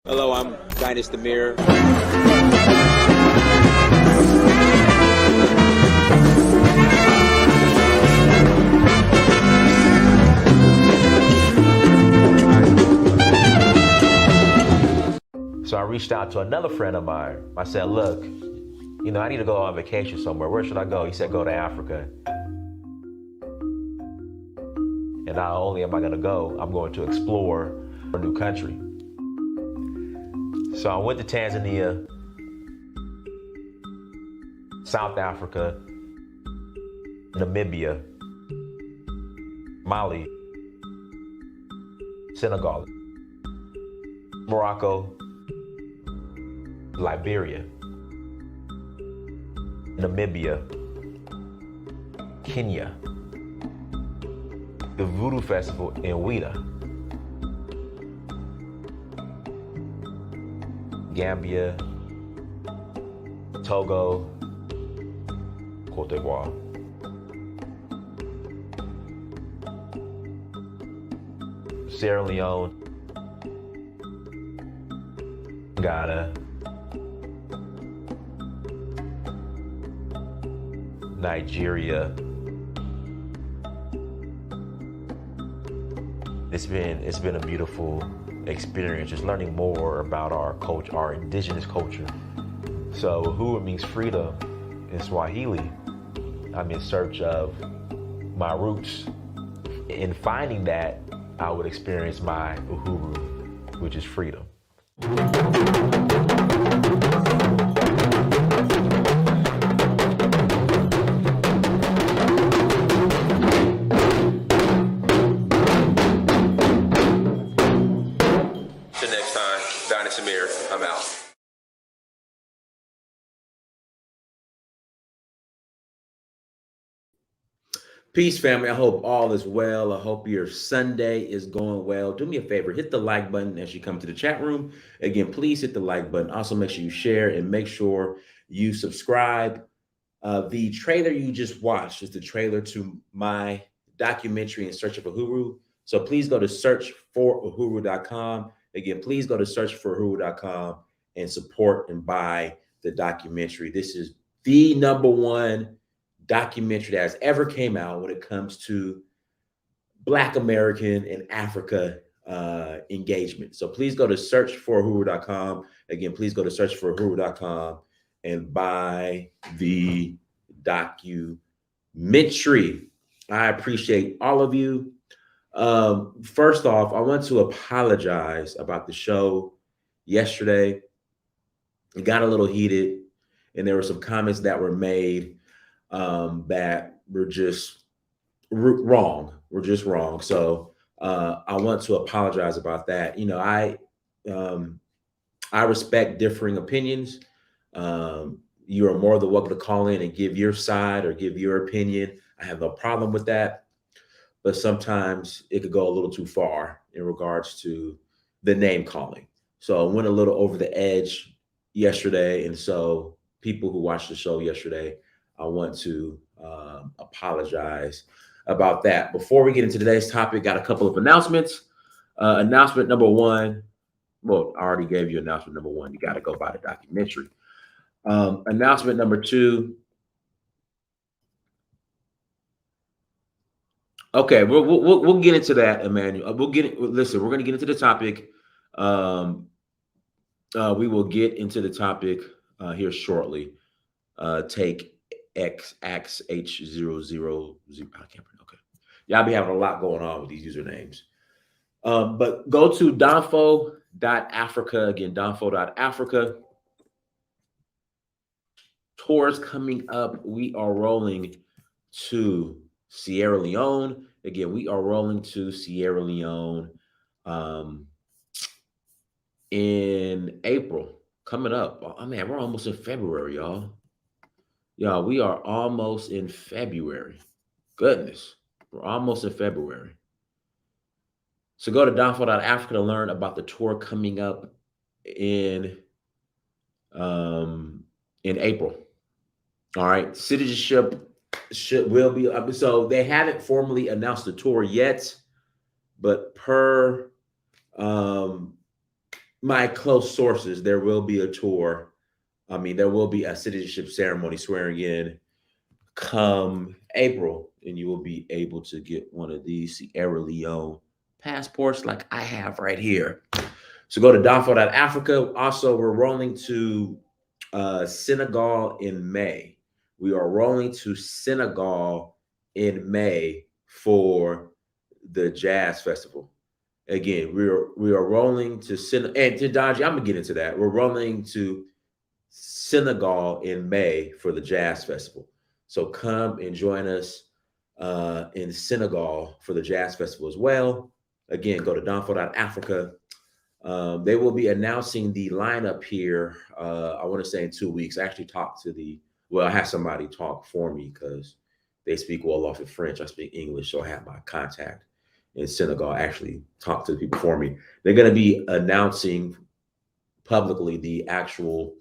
Hello, I'm Dynast Amir. So I reached out to another friend of mine. I said, look, I need to go on vacation somewhere. Where should I go? He said, go to Africa. And not only am I going to go, I'm going to explore a new country. So I went to Tanzania, South Africa, Namibia, Mali, Senegal, Morocco, Liberia, Namibia, Kenya, the Voodoo Festival in Ouida, Gambia, Togo, Cote d'Ivoire. Sierra Leone, Ghana, Nigeria. It's been a beautiful experience, just learning more about our culture, our indigenous culture. So Uhuru means freedom in Swahili. I'm in search of my roots. In finding that, I would experience my Uhuru, which is freedom. Till next time, Dynast Amir, I'm out. Peace, family. I hope all is well. I hope your Sunday is going well. Do me a favor, hit the like button as you come to the chat room. Again, please hit the like button. Also, make sure you share and make sure you subscribe. The trailer you just watched is the trailer to my documentary In Search of Uhuru. So please go to searchforuhuru.com. Again, please go to searchforuhuru.com and support and buy the documentary. This is the #1 documentary that has ever came out when it comes to Black American and Africa engagement. So please go to searchforuhuru.com. Again, please go to searchforuhuru.com and buy the documentary. I appreciate all of you. First off, I want to apologize about the show yesterday. It got a little heated, and there were some comments that were made that were just wrong. Were just wrong. So I want to apologize about that. I respect differing opinions. You are more than welcome to call in and give your side or give your opinion. I have no problem with that. But sometimes it could go a little too far in regards to the name calling. So I went a little over the edge yesterday. And so people who watched the show yesterday, I want to apologize about that. Before we get into today's topic, got a couple of announcements. Announcement number one. Well, I already gave you announcement number one. You got to go buy the documentary. Announcement number two. Okay, we'll get into that, Emmanuel. Listen, we're going to get into the topic. We will get into the topic here shortly. Take XH000. I can't remember. Okay, y'all be having a lot going on with these usernames. But go to donfo.africa. Again, donfo.africa. Tours coming up. We are rolling to Sierra Leone. Again, we are rolling to Sierra Leone in April. Coming up. Oh, man, we're almost in February, y'all. Y'all, we are almost in February. Goodness, we're almost in February. So go to donfo.africa to learn about the tour coming up in April. All right, citizenship will be up. So they haven't formally announced the tour yet, but per my close sources, there will be a tour. I mean, there will be a citizenship ceremony swearing in come April, and you will be able to get one of these Sierra Leone passports like I have right here. So go to donfo.africa. Also, we're rolling to Senegal in May. We are rolling to Senegal in May for the Jazz Festival. Again, we are rolling to Senegal, and to Donji, I'm gonna get into that. We're rolling to Senegal in May for the Jazz Festival. So come and join us in Senegal for the Jazz Festival as well. Again, go to donfo.africa. They will be announcing the lineup here, I want to say in 2 weeks. I actually talked to I had somebody talk for me because they speak well off of French. I speak English, so I have my contact in Senegal actually talk to the people for me. They're going to be announcing publicly the actual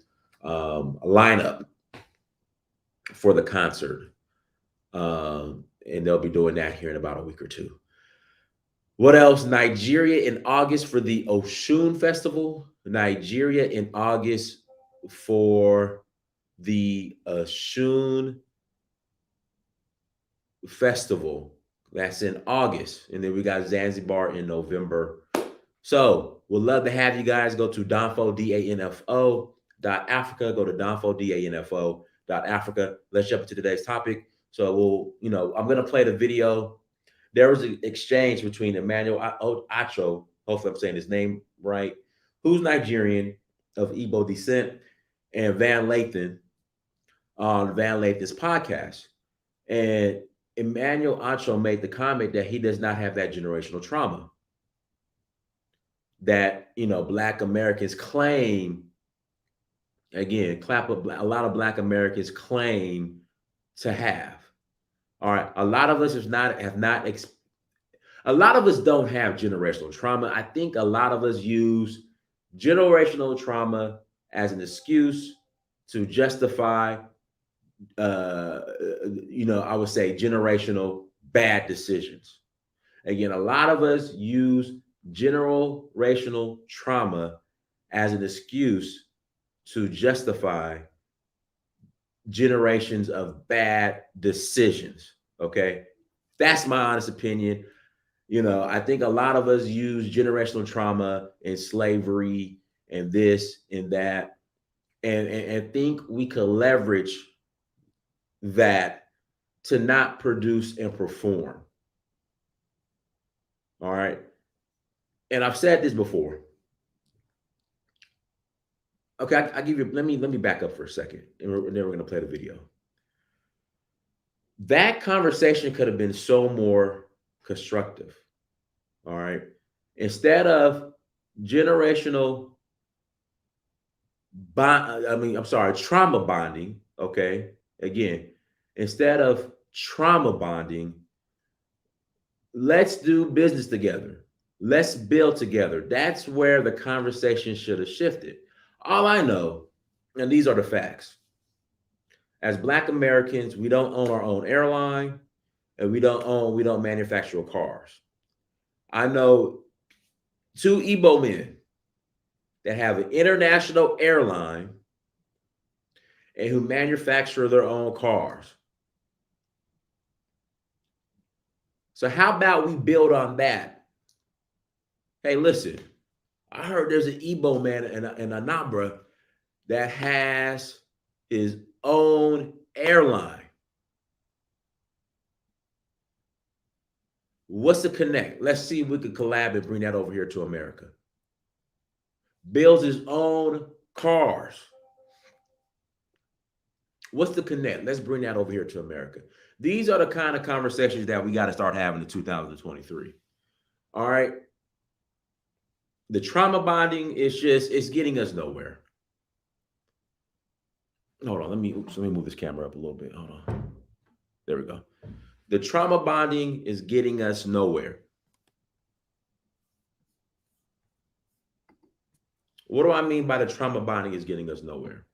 lineup for the concert. And they'll be doing that here in about a week or two. What else? Nigeria in August for the Oshun Festival. Nigeria in August for the Oshun Festival. That's in August. And then we got Zanzibar in November. So we'd love to have you guys go to donfo.africa. Go to donfo.africa. Let's jump into today's topic. So I'm going to play the video. There was an exchange between Emmanuel Acho, hopefully I'm saying his name right, who's Nigerian of Igbo descent, and Van Lathan on Van Lathan's podcast. And Emmanuel Acho made the comment that he does not have that generational trauma that, Black Americans claim, again, a lot of Black Americans claim to have. All right. A lot of us a lot of us don't have generational trauma. I think a lot of us use generational trauma as an excuse to justify, I would say generational bad decisions. Again, a lot of us use generational trauma as an excuse to justify generations of bad decisions. Okay. That's my honest opinion. I think a lot of us use generational trauma and slavery and this and that, and think we could leverage that to not produce and perform. All right. And I've said this before. Okay, I give you. Let me back up for a second, and then we're going to play the video. That conversation could have been so more constructive. All right, instead of trauma bonding. Okay, again, instead of trauma bonding, let's do business together. Let's build together. That's where the conversation should have shifted. All I know, and these are the facts, as Black Americans, we don't own our own airline, and we don't manufacture cars. I know 2 Igbo men that have an international airline and who manufacture their own cars. So how about we build on that? Hey, listen, I heard there's an Igbo man in Anambra that has his own airline. What's the connect? Let's see if we could collab and bring that over here to America. Builds his own cars. What's the connect? Let's bring that over here to America. These are the kind of conversations that we got to start having in 2023. All right. The trauma bonding is it's getting us nowhere. Hold on, let me move this camera up a little bit. Hold on. There we go. The trauma bonding is getting us nowhere. What do I mean by the trauma bonding is getting us nowhere?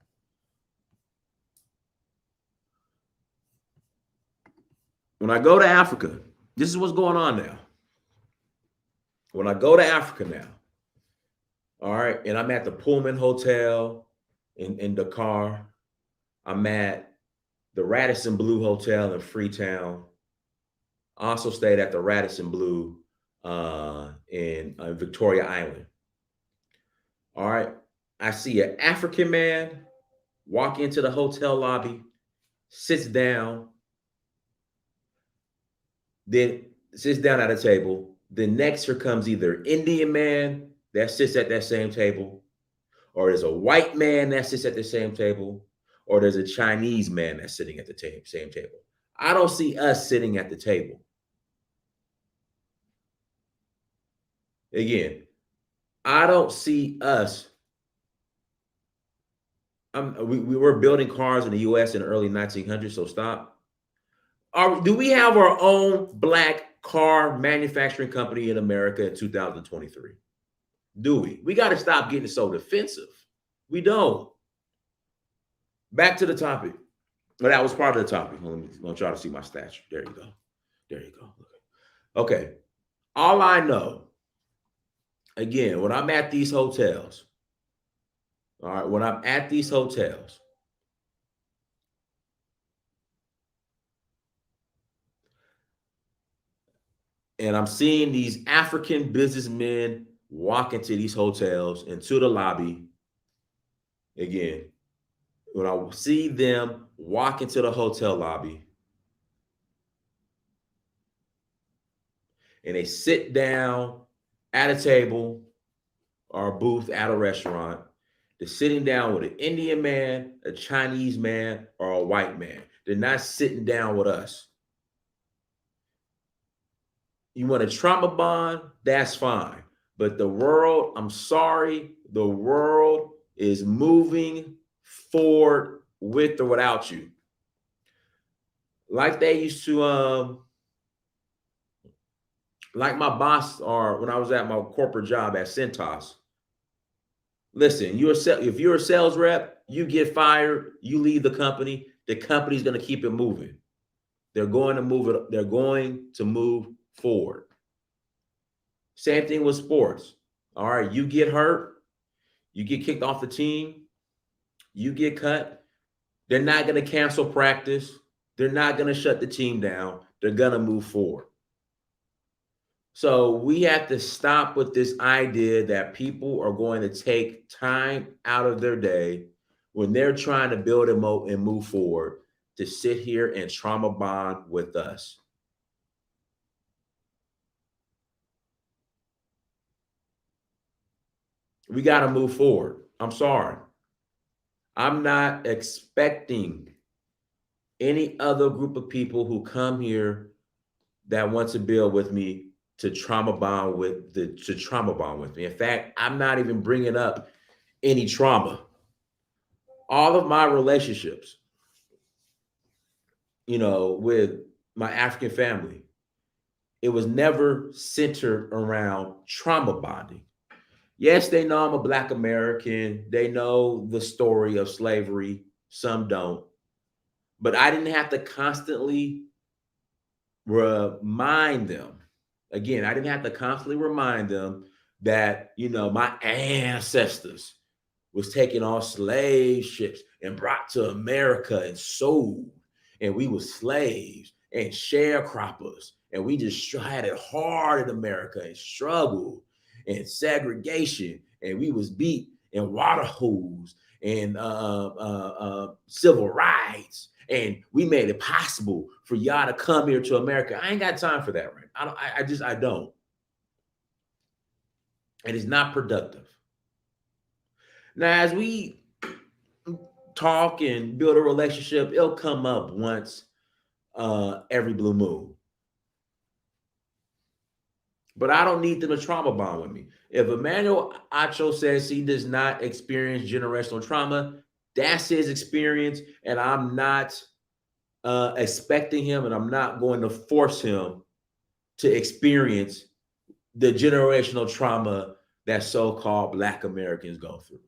When I go to Africa, this is what's going on now. When I go to Africa now, All right. And I'm at the Pullman Hotel in Dakar. I'm at the Radisson Blue Hotel in Freetown. I also stayed at the Radisson Blue in Victoria Island. All right. I see an African man walk into the hotel lobby, sits down, then sits down at a table. Then next here comes either Indian man that sits at that same table, or there's a white man that sits at the same table, or there's a Chinese man that's sitting at the same table. I don't see us sitting at the table. Again, I don't see us. We were building cars in the U.S. in the early 1900s, so stop. Do we have our own black car manufacturing company in America in 2023? Do we? We got to stop getting so defensive. We don't. Back to the topic. Well, that was part of the topic. Let me try to see my statue. There you go. There you go. Okay. All I know, again, when I'm at these hotels, all right, when I'm at these hotels, and I'm seeing these African businessmen walk into these hotels, into the lobby, again, when I see them walk into the hotel lobby and they sit down at a table or a booth at a restaurant, they're sitting down with an Indian man, a Chinese man, or a white man. They're not sitting down with us. You want a trauma bond? That's fine. But the world, I'm sorry, the world is moving forward with or without you. Like they used to, like my boss, or when I was at my corporate job at Centos. Listen, if you're a sales rep, you get fired, you leave the company's going to keep it moving. They're going to move it. They're going to move forward. Same thing with sports. All right, you get hurt, you get kicked off the team, you get cut. They're not going to cancel practice. They're not going to shut the team down. They're going to move forward. So we have to stop with this idea that people are going to take time out of their day when they're trying to build and move forward to sit here and trauma bond with us. We got to move forward. I'm sorry. I'm not expecting any other group of people who come here that want to build with me to trauma bond with me. In fact, I'm not even bringing up any trauma. All of my relationships, with my African family, it was never centered around trauma bonding. Yes, they know I'm a Black American. They know the story of slavery. Some don't. But I didn't have to constantly remind them. Again, I didn't have to constantly remind them that, my ancestors was taken on slave ships and brought to America and sold. And we were slaves and sharecroppers. And we just had it hard in America and struggled and segregation. And we was beat and water hosed and civil rights. And we made it possible for y'all to come here to America. I ain't got time for that, right? I don't. And it's not productive. Now, as we talk and build a relationship, it'll come up once every blue moon. But I don't need them to trauma bond with me. If Emmanuel Acho says he does not experience generational trauma, that's his experience, and I'm not expecting him, and I'm not going to force him to experience the generational trauma that so-called Black Americans go through.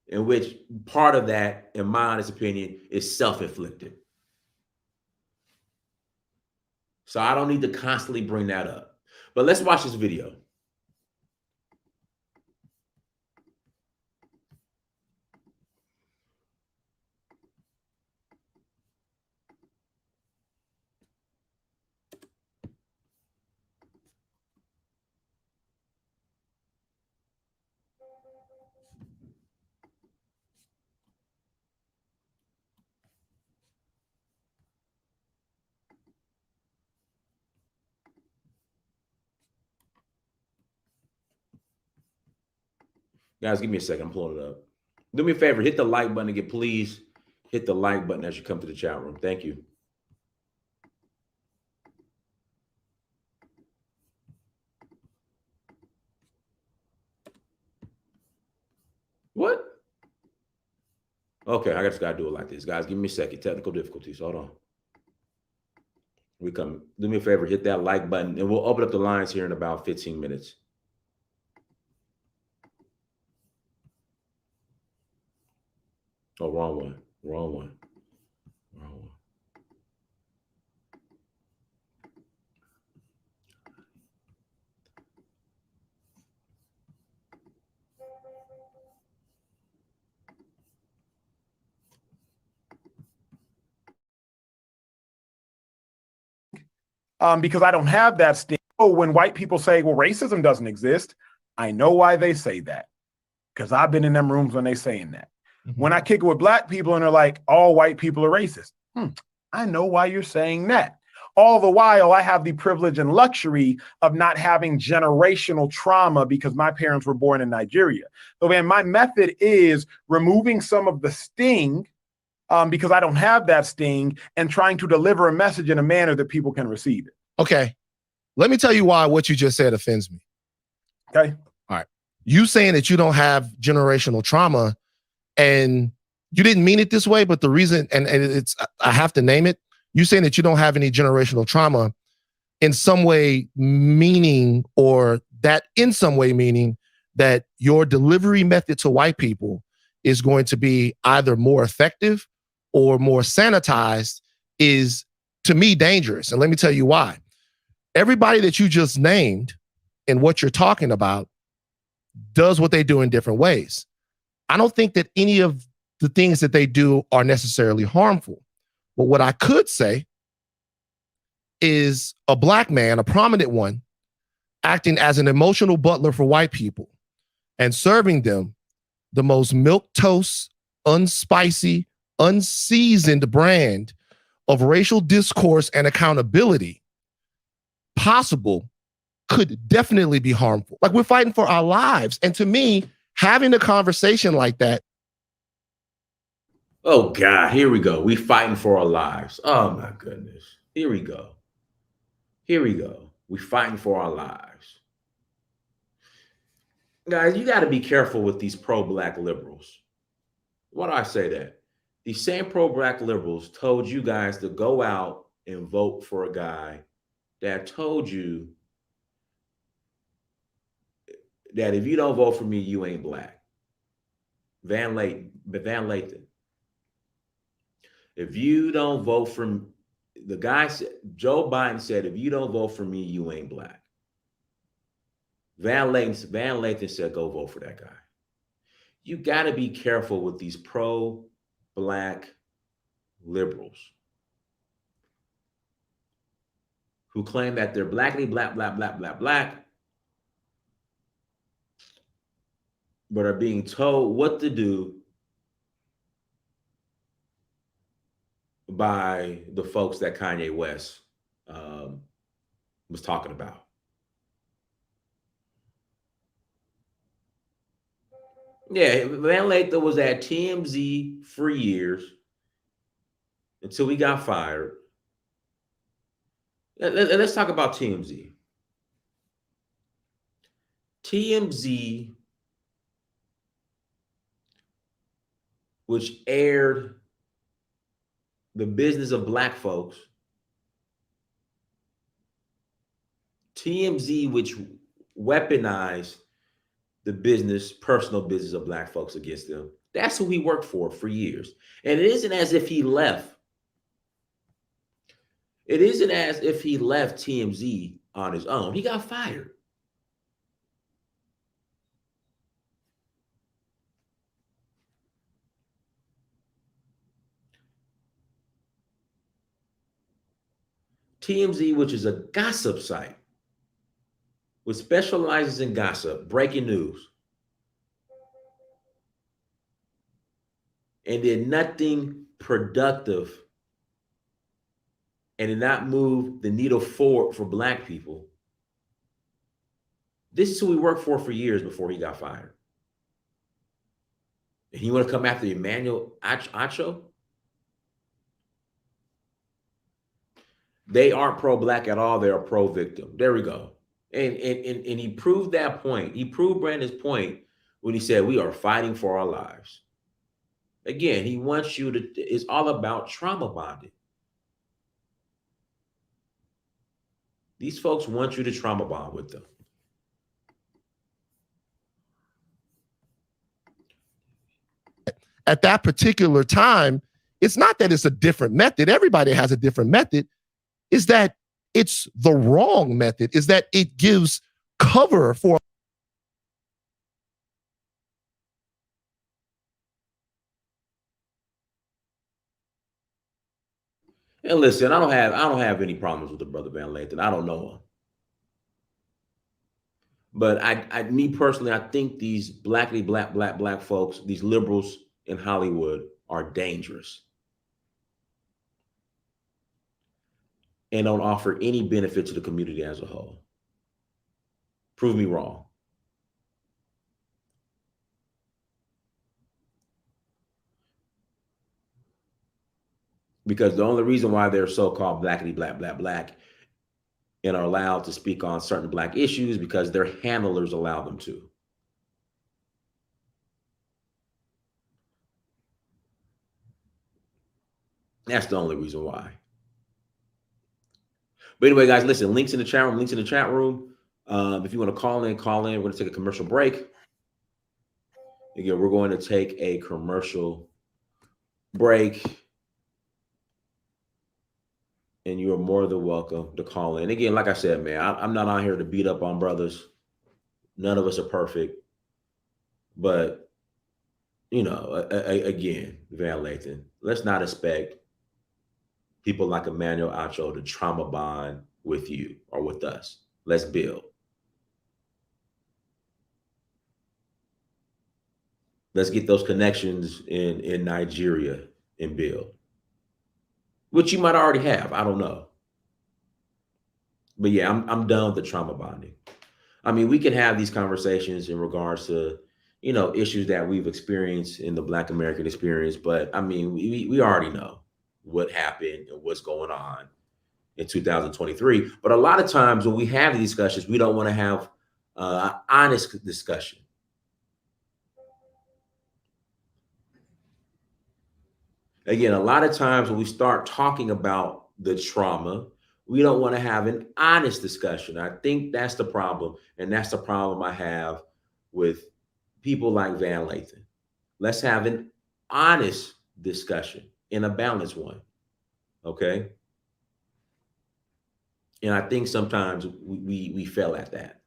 In which part of that, in my honest opinion, is self-inflicted. So I don't need to constantly bring that up. But let's watch this video. Guys, give me a second. I'm pulling it up. Do me a favor, hit the like button again, please. Hit the like button as you come to the chat room. Thank you. What? Okay, I just gotta do it like this. Guys, give me a second. Technical difficulties. Hold on. We come. Do me a favor, hit that like button, and we'll open up the lines here in about 15 minutes. Oh, wrong one. Wrong one. Wrong one. Because I don't have that sting. Oh, when white people say, well, racism doesn't exist, I know why they say that. Because I've been in them rooms when they saying that. Mm-hmm. When I kick it with black people and they're like, all white people are racist. I know why you're saying that. All the while, I have the privilege and luxury of not having generational trauma because my parents were born in Nigeria. So man, my method is removing some of the sting because I don't have that sting and trying to deliver a message in a manner that people can receive it. Okay. Let me tell you why what you just said offends me. Okay. All right. You saying that you don't have generational trauma and you didn't mean it this way, but the reason, and it's, I have to name it, you saying that you don't have any generational trauma in some way meaning, or that in some way meaning that your delivery method to white people is going to be either more effective or more sanitized is, to me, dangerous. And let me tell you why. Everybody that you just named and what you're talking about does what they do in different ways. I don't think that any of the things that they do are necessarily harmful. But what I could say is a black man, a prominent one, acting as an emotional butler for white people and serving them the most milquetoast, unspicy, unseasoned brand of racial discourse and accountability possible could definitely be harmful. Like, we're fighting for our lives. And to me, having a conversation like that. Oh God, here we go. We fighting for our lives. Oh my goodness. Here we go. Here we go. We fighting for our lives. Guys, you got to be careful with these pro-black liberals. Why do I say that? These same pro-black liberals told you guys to go out and vote for a guy that told you that if you don't vote for me, you ain't black. Van Lathan. If you don't vote for the guy said, Joe Biden said, if you don't vote for me, you ain't black. Van Lathan said, go vote for that guy. You got to be careful with these pro-black liberals who claim that they're blackity black, but are being told what to do by the folks that Kanye West was talking about. Yeah, Van Lathan was at TMZ for years until he got fired. Let's talk about TMZ. TMZ, which aired the business of black folks. TMZ, which weaponized the personal business of black folks against them. That's who he worked for years. And it isn't as if he left. It isn't as if he left TMZ on his own. He got fired. TMZ, which is a gossip site, which specializes in gossip, breaking news, and did nothing productive and did not move the needle forward for Black people. This is who he worked for years before he got fired. And you want to come after Emmanuel Acho? They aren't pro-Black at all. They're pro-victim. There we go. And he proved that point. He proved Brandon's point when he said, we are fighting for our lives. Again, he wants you to, it's all about trauma bonding. These folks want you to trauma bond with them. At that particular time, it's not that it's a different method. Everybody has a different method. Is that it's the wrong method, is that it gives cover for. And listen, I don't have any problems with the brother Van Lathan. I don't know him. But me personally, I think these black folks, these liberals in Hollywood are dangerous and don't offer any benefit to the community as a whole. Prove me wrong. Because the only reason why they're so-called black and are allowed to speak on certain Black issues because their handlers allow them to. That's the only reason why. But anyway, guys, listen, links in the chat room. If you want to call in. We're going to take a commercial break. Again, we're going to take a commercial break. And you are more than welcome to call in. Again, like I said, man, I'm not out here to beat up on brothers. None of us are perfect. But, you know, again, Van Lathan, let's not expect people like Emmanuel Acho to trauma bond with you or with us. Let's build. Let's get those connections in Nigeria and build. Which you might already have. I don't know. But yeah, I'm done with the trauma bonding. I mean, we can have these conversations in regards to, you know, issues that we've experienced in the Black American experience. But I mean, we already know what happened and what's going on in 2023. But a lot of times when we have these discussions, we don't want to have an honest discussion. Again, a lot of times when we start talking about the trauma, we don't want to have an honest discussion. I think that's the problem. And that's the problem I have with people like Van Lathan. Let's have an honest discussion and a balanced one. Okay. And I think sometimes we fail at that.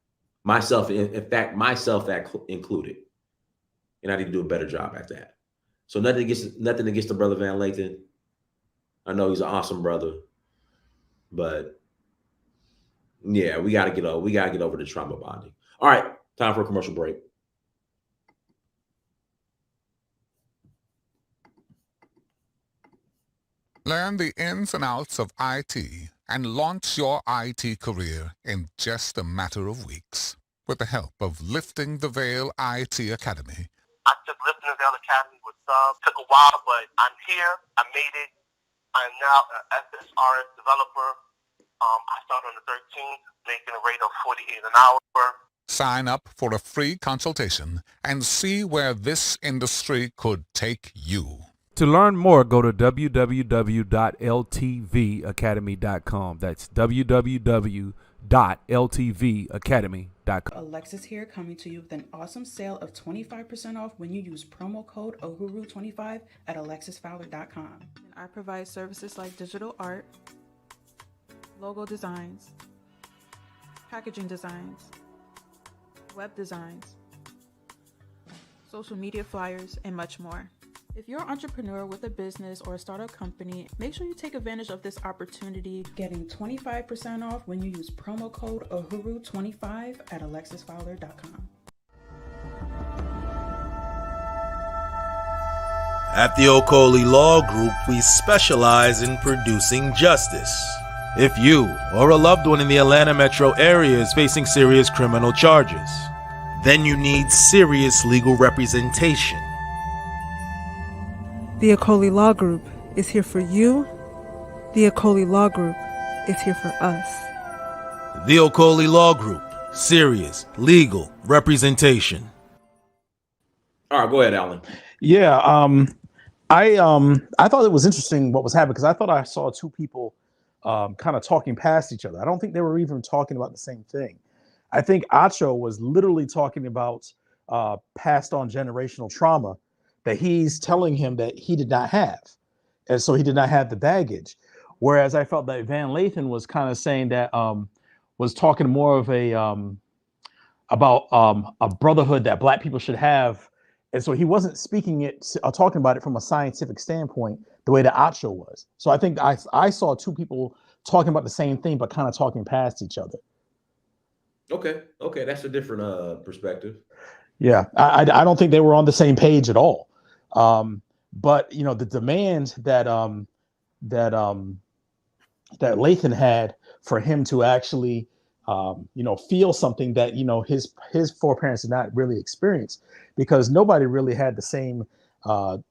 Myself, in fact, myself included. And I need to do a better job at that. So nothing against the brother Van Lathan. I know he's an awesome brother, but yeah, we gotta get over the trauma bonding. All right, time for a commercial break. Learn the ins and outs of IT and launch your IT career in just a matter of weeks with the help of Lifting the Veil IT Academy. I took Lifting the Veil Academy with some. Took a while, but I'm here. I made it. I'm now an SSRS developer. I started on the 13th, making a rate of $48 an hour. Sign up for a free consultation and see where this industry could take you. To learn more, go to www.ltvacademy.com. That's www.ltvacademy.com. Alexis here, coming to you with an awesome sale of 25% off when you use promo code UHURU25 at alexisfowler.com. I provide services like digital art, logo designs, packaging designs, web designs, social media flyers, and much more. If you're an entrepreneur with a business or a startup company, make sure you take advantage of this opportunity, getting 25% off when you use promo code UHURU25 at alexisfowler.com. At the Okoli Law Group, we specialize in producing justice. If you or a loved one in the Atlanta metro area is facing serious criminal charges, then you need serious legal representation. The Okoli Law Group is here for you. The Okoli Law Group is here for us. The Okoli Law Group, serious legal representation. All right, go ahead, Alan. Yeah, I thought it was interesting what was happening because I thought I saw two people kind of talking past each other. I don't think they were even talking about the same thing. I think Acho was literally talking about passed on generational trauma that he's telling him that he did not have. And so he did not have the baggage. Whereas I felt that Van Lathan was kind of saying that, was talking more of about a brotherhood that Black people should have. And so he wasn't speaking it or talking about it from a scientific standpoint, the way that Acho was. So I think I saw two people talking about the same thing, but kind of talking past each other. Okay, that's a different perspective. Yeah, I don't think they were on the same page at all. But you know, the demand that Lathan had for him to actually feel something that his foreparents did not really experience, because nobody really had the same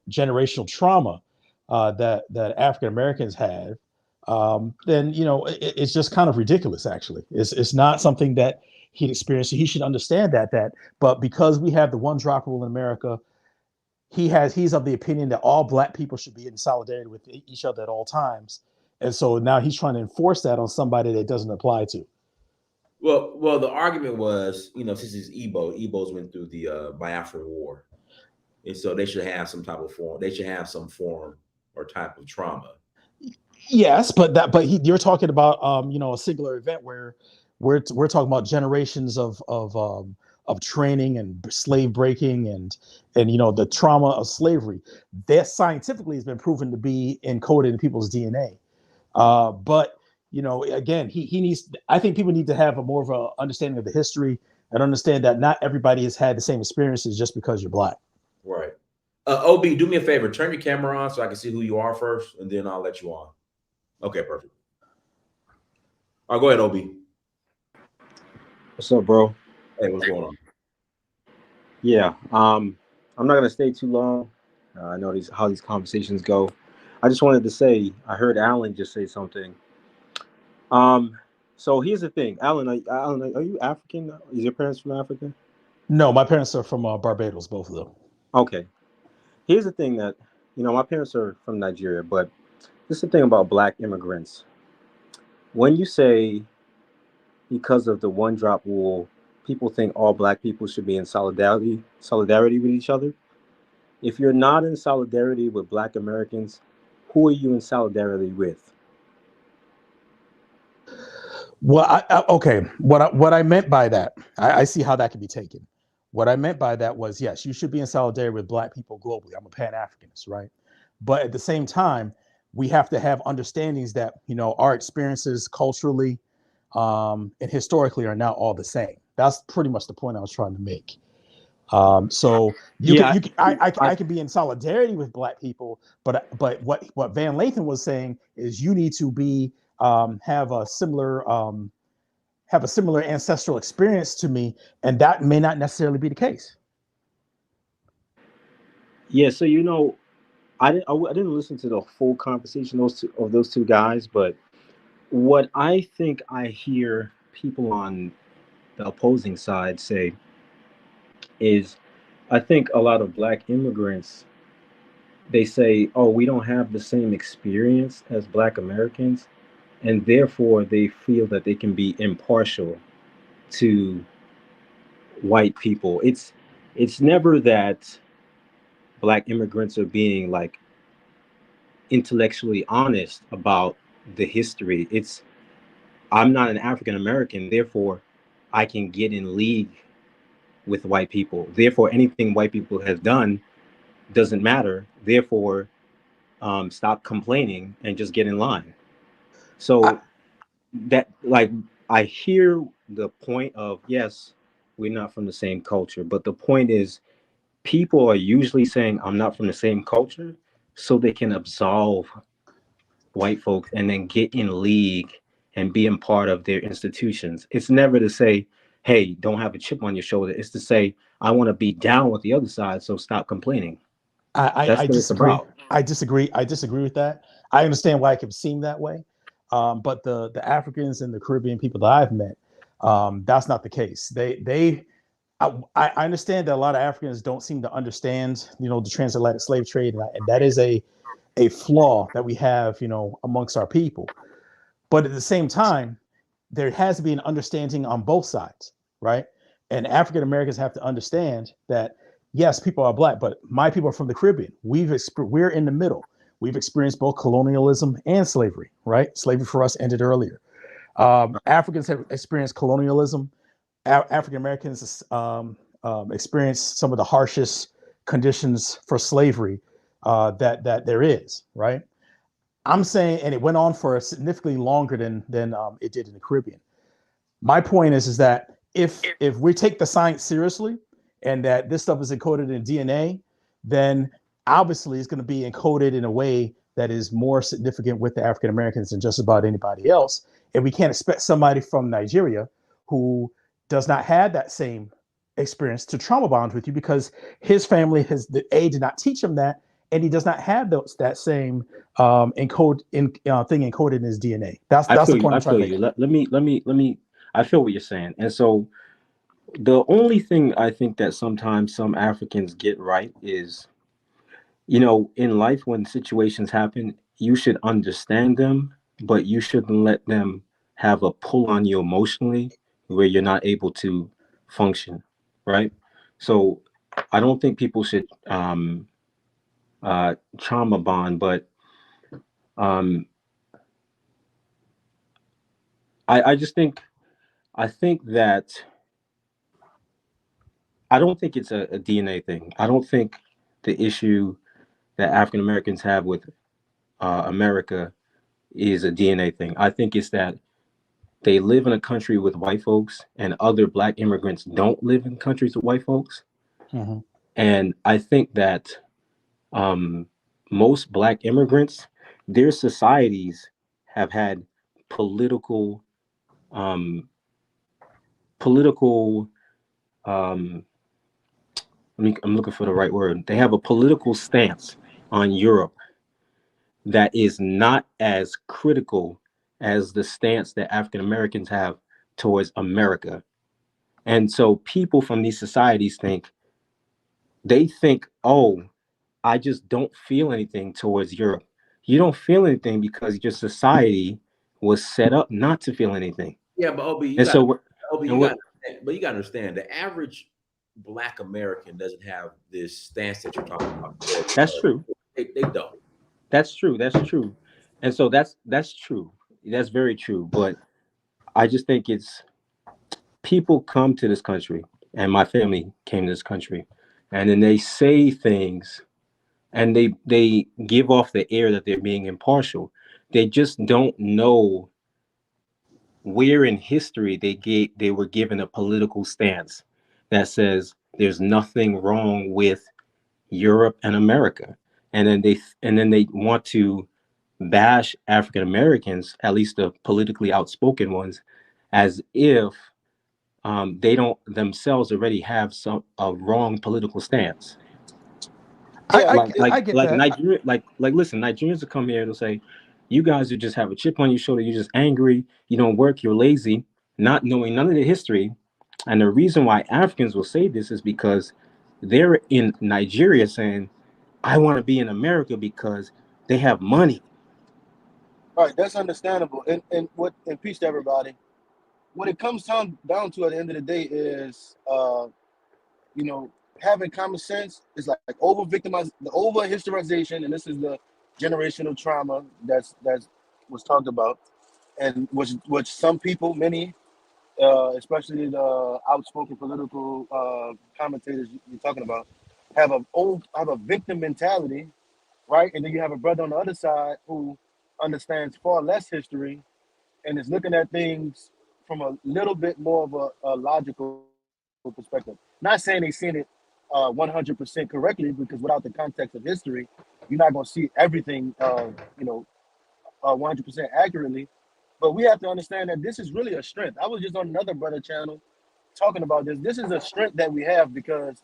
generational trauma that African Americans had. Then it's just kind of ridiculous. Actually, it's not something that he'd experienced. He should understand that. But because we have the one drop rule in America, he's of the opinion that all Black people should be in solidarity with each other at all times, and so now he's trying to enforce that on somebody that it doesn't apply to. Well, the argument was, since it's Igbos went through the Biafran War, and so they should have some type of form. They should have some form or type of trauma. Yes, but you're talking about a singular event where we're talking about generations of training and slave breaking and the trauma of slavery. That scientifically has been proven to be encoded in people's DNA. But again, he needs. I think people need to have a more of a understanding of the history and understand that not everybody has had the same experiences just because you're Black. Right. OB, do me a favor. Turn your camera on so I can see who you are first, and then I'll let you on. Okay, perfect. All right, go ahead, OB. What's up, bro? Hey, what's going on? Yeah, I'm not gonna stay too long. I know how these conversations go. I just wanted to say, I heard Alan just say something. So here's the thing, Alan, are you African? Is your parents from Africa? No, my parents are from Barbados, both of them. Okay. Here's the thing that, my parents are from Nigeria, but this is the thing about Black immigrants. When you say because of the one drop rule, people think all Black people should be in solidarity with each other. If you're not in solidarity with Black Americans, who are you in solidarity with? Well, okay. What I meant by that, I see how that can be taken. What I meant by that was, yes, you should be in solidarity with Black people globally. I'm a Pan-Africanist, right? But at the same time, we have to have understandings that, our experiences culturally and historically are not all the same. That's pretty much the point I was trying to make. So I can be in solidarity with Black people, but what Van Lathan was saying is you need to be have a similar ancestral experience to me, and that may not necessarily be the case. Yeah, so I didn't listen to the full conversation of those two guys, but what I think I hear people on the opposing side say is, I think a lot of Black immigrants, they say, oh, we don't have the same experience as Black Americans, and therefore they feel that they can be impartial to white people. It's never that Black immigrants are being like intellectually honest about the history. I'm not an African American, therefore I can get in league with white people. Therefore, anything white people have done doesn't matter. Therefore, stop complaining and just get in line. So that, like, I hear the point of, yes, we're not from the same culture, but the point is people are usually saying I'm not from the same culture so they can absolve white folks and then get in league and being part of their institutions. It's never to say, hey, don't have a chip on your shoulder. It's to say, I want to be down with the other side, so stop complaining. I disagree. I disagree. I disagree with that. I understand why it can seem that way. But the Africans and the Caribbean people that I've met, that's not the case. I understand that a lot of Africans don't seem to understand, the transatlantic slave trade, and that is a flaw that we have, amongst our people. But at the same time, there has to be an understanding on both sides, right? And African Americans have to understand that, yes, people are Black, but my people are from the Caribbean. We're in the middle. We've experienced both colonialism and slavery, right? Slavery for us ended earlier. Africans have experienced colonialism. African Americans experienced some of the harshest conditions for slavery that there is, right? I'm saying, and it went on for significantly longer than it did in the Caribbean. My point is that if we take the science seriously and that this stuff is encoded in DNA, then obviously it's going to be encoded in a way that is more significant with the African Americans than just about anybody else. And we can't expect somebody from Nigeria who does not have that same experience to trauma bond with you because his family did not teach him that, and he does not have that same thing encoded in his DNA. That's the point I'm trying to make. Let me. I feel what you're saying, and so the only thing I think that sometimes some Africans get right is, in life when situations happen, you should understand them, but you shouldn't let them have a pull on you emotionally where you're not able to function, right? So I don't think people should trauma bond, but I think that I don't think it's a DNA thing. I don't think the issue that African Americans have with America is a DNA thing. I think it's that they live in a country with white folks and other Black immigrants don't live in countries with white folks. Mm-hmm. And I think that most Black immigrants, their societies have had political I'm looking for the right word. They have a political stance on Europe that is not as critical as the stance that African Americans have towards America. And so people from these societies think, oh, I just don't feel anything towards Europe. You don't feel anything because your society was set up not to feel anything. Yeah, but Obi, you got to understand the average Black American doesn't have this stance that you're talking about. That's true. They don't. That's true. And so that's true. That's very true. But I just think it's people come to this country, and my family came to this country, and then they say things and they give off the air that they're being impartial. They just don't know where in history they were given a political stance that says there's nothing wrong with Europe and America. And then they want to bash African Americans, at least the politically outspoken ones, as if they don't themselves already have a wrong political stance. I get that. Nigeria, listen, Nigerians will come here and they'll say, you guys who just have a chip on your shoulder, you're just angry, you don't work, you're lazy, not knowing none of the history. And the reason why Africans will say this is because they're in Nigeria saying, I want to be in America because they have money. All right, that's understandable. And peace to everybody. What it comes down to at the end of the day is, having common sense is like over historization, and this is the generational trauma that's was talked about, and which some people, many, especially the outspoken political commentators you're talking about, have a victim mentality, right? And then you have a brother on the other side who understands far less history and is looking at things from a little bit more of a logical perspective. Not saying they've seen it 100% correctly, because without the context of history, you're not going to see everything, 100% accurately. But we have to understand that this is really a strength. I was just on another brother channel talking about this. This is a strength that we have, because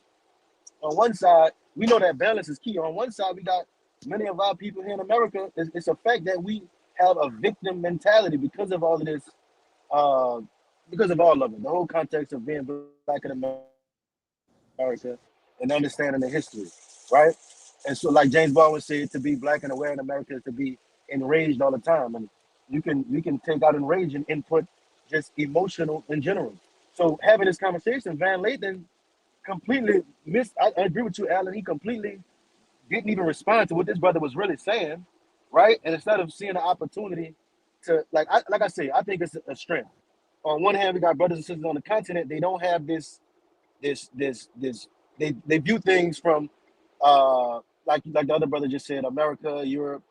on one side, we know that balance is key. On one side, we got many of our people here in America. It's a fact that we have a victim mentality because of all of this, because of all of it. The whole context of being black in America and understanding the history, right? And so, like James Baldwin said, to be black and aware in America is to be enraged all the time. And we can take out enrage and input just emotional in general. So having this conversation, Van Lathan completely missed. I agree with you, Alan. He completely didn't even respond to what this brother was really saying, right? And instead of seeing an opportunity to, like I say, I think it's a strength. On one hand, we got brothers and sisters on the continent. They don't have this. They view things from, like the other brother just said, America, Europe.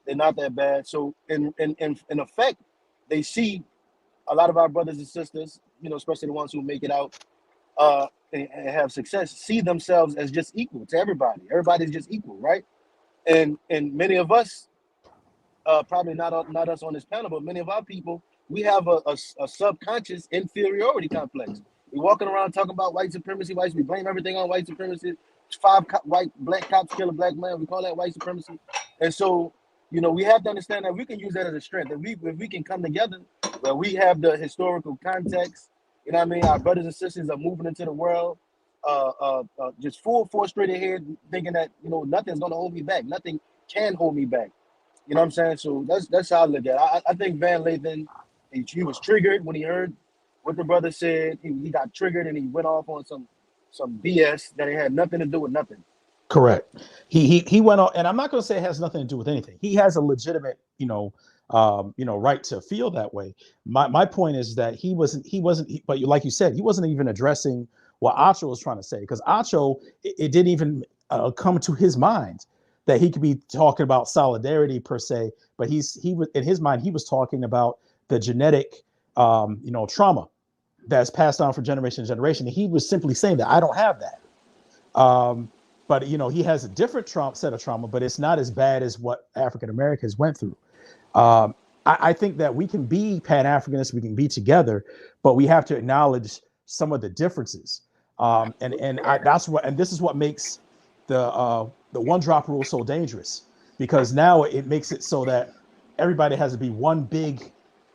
They're not that bad. So in effect, they see a lot of our brothers and sisters, especially the ones who make it out and have success, see themselves as just equal to everybody. Everybody's just equal, right? And many of us, probably not us on this panel, but many of our people, we have a subconscious inferiority complex. We're walking around talking about white supremacy. We blame everything on white supremacy. Black cops kill a black man. We call that white supremacy. And so, we have to understand that we can use that as a strength. If we can come together, where we have the historical context, our brothers and sisters are moving into the world, just full force straight ahead, thinking that, nothing's going to hold me back. Nothing can hold me back. You know what I'm saying? So that's how I look at it. I think Van Lathan, he was triggered when he heard what the brother said. He got triggered and he went off on some BS that it had nothing to do with nothing. Correct. He went on, and I'm not going to say it has nothing to do with anything. He has a legitimate, right to feel that way. My point is that he wasn't, but like you said, he wasn't even addressing what Acho was trying to say, because Acho, it didn't even come to his mind that he could be talking about solidarity per se, but he was, in his mind, he was talking about the genetic, trauma that's passed on from generation to generation. And he was simply saying that I don't have that. But he has a different set of trauma, but it's not as bad as what African Americans went through. I think that we can be Pan-Africanists, we can be together, but we have to acknowledge some of the differences. And this is what makes the one drop rule so dangerous, because now it makes it so that everybody has to be one big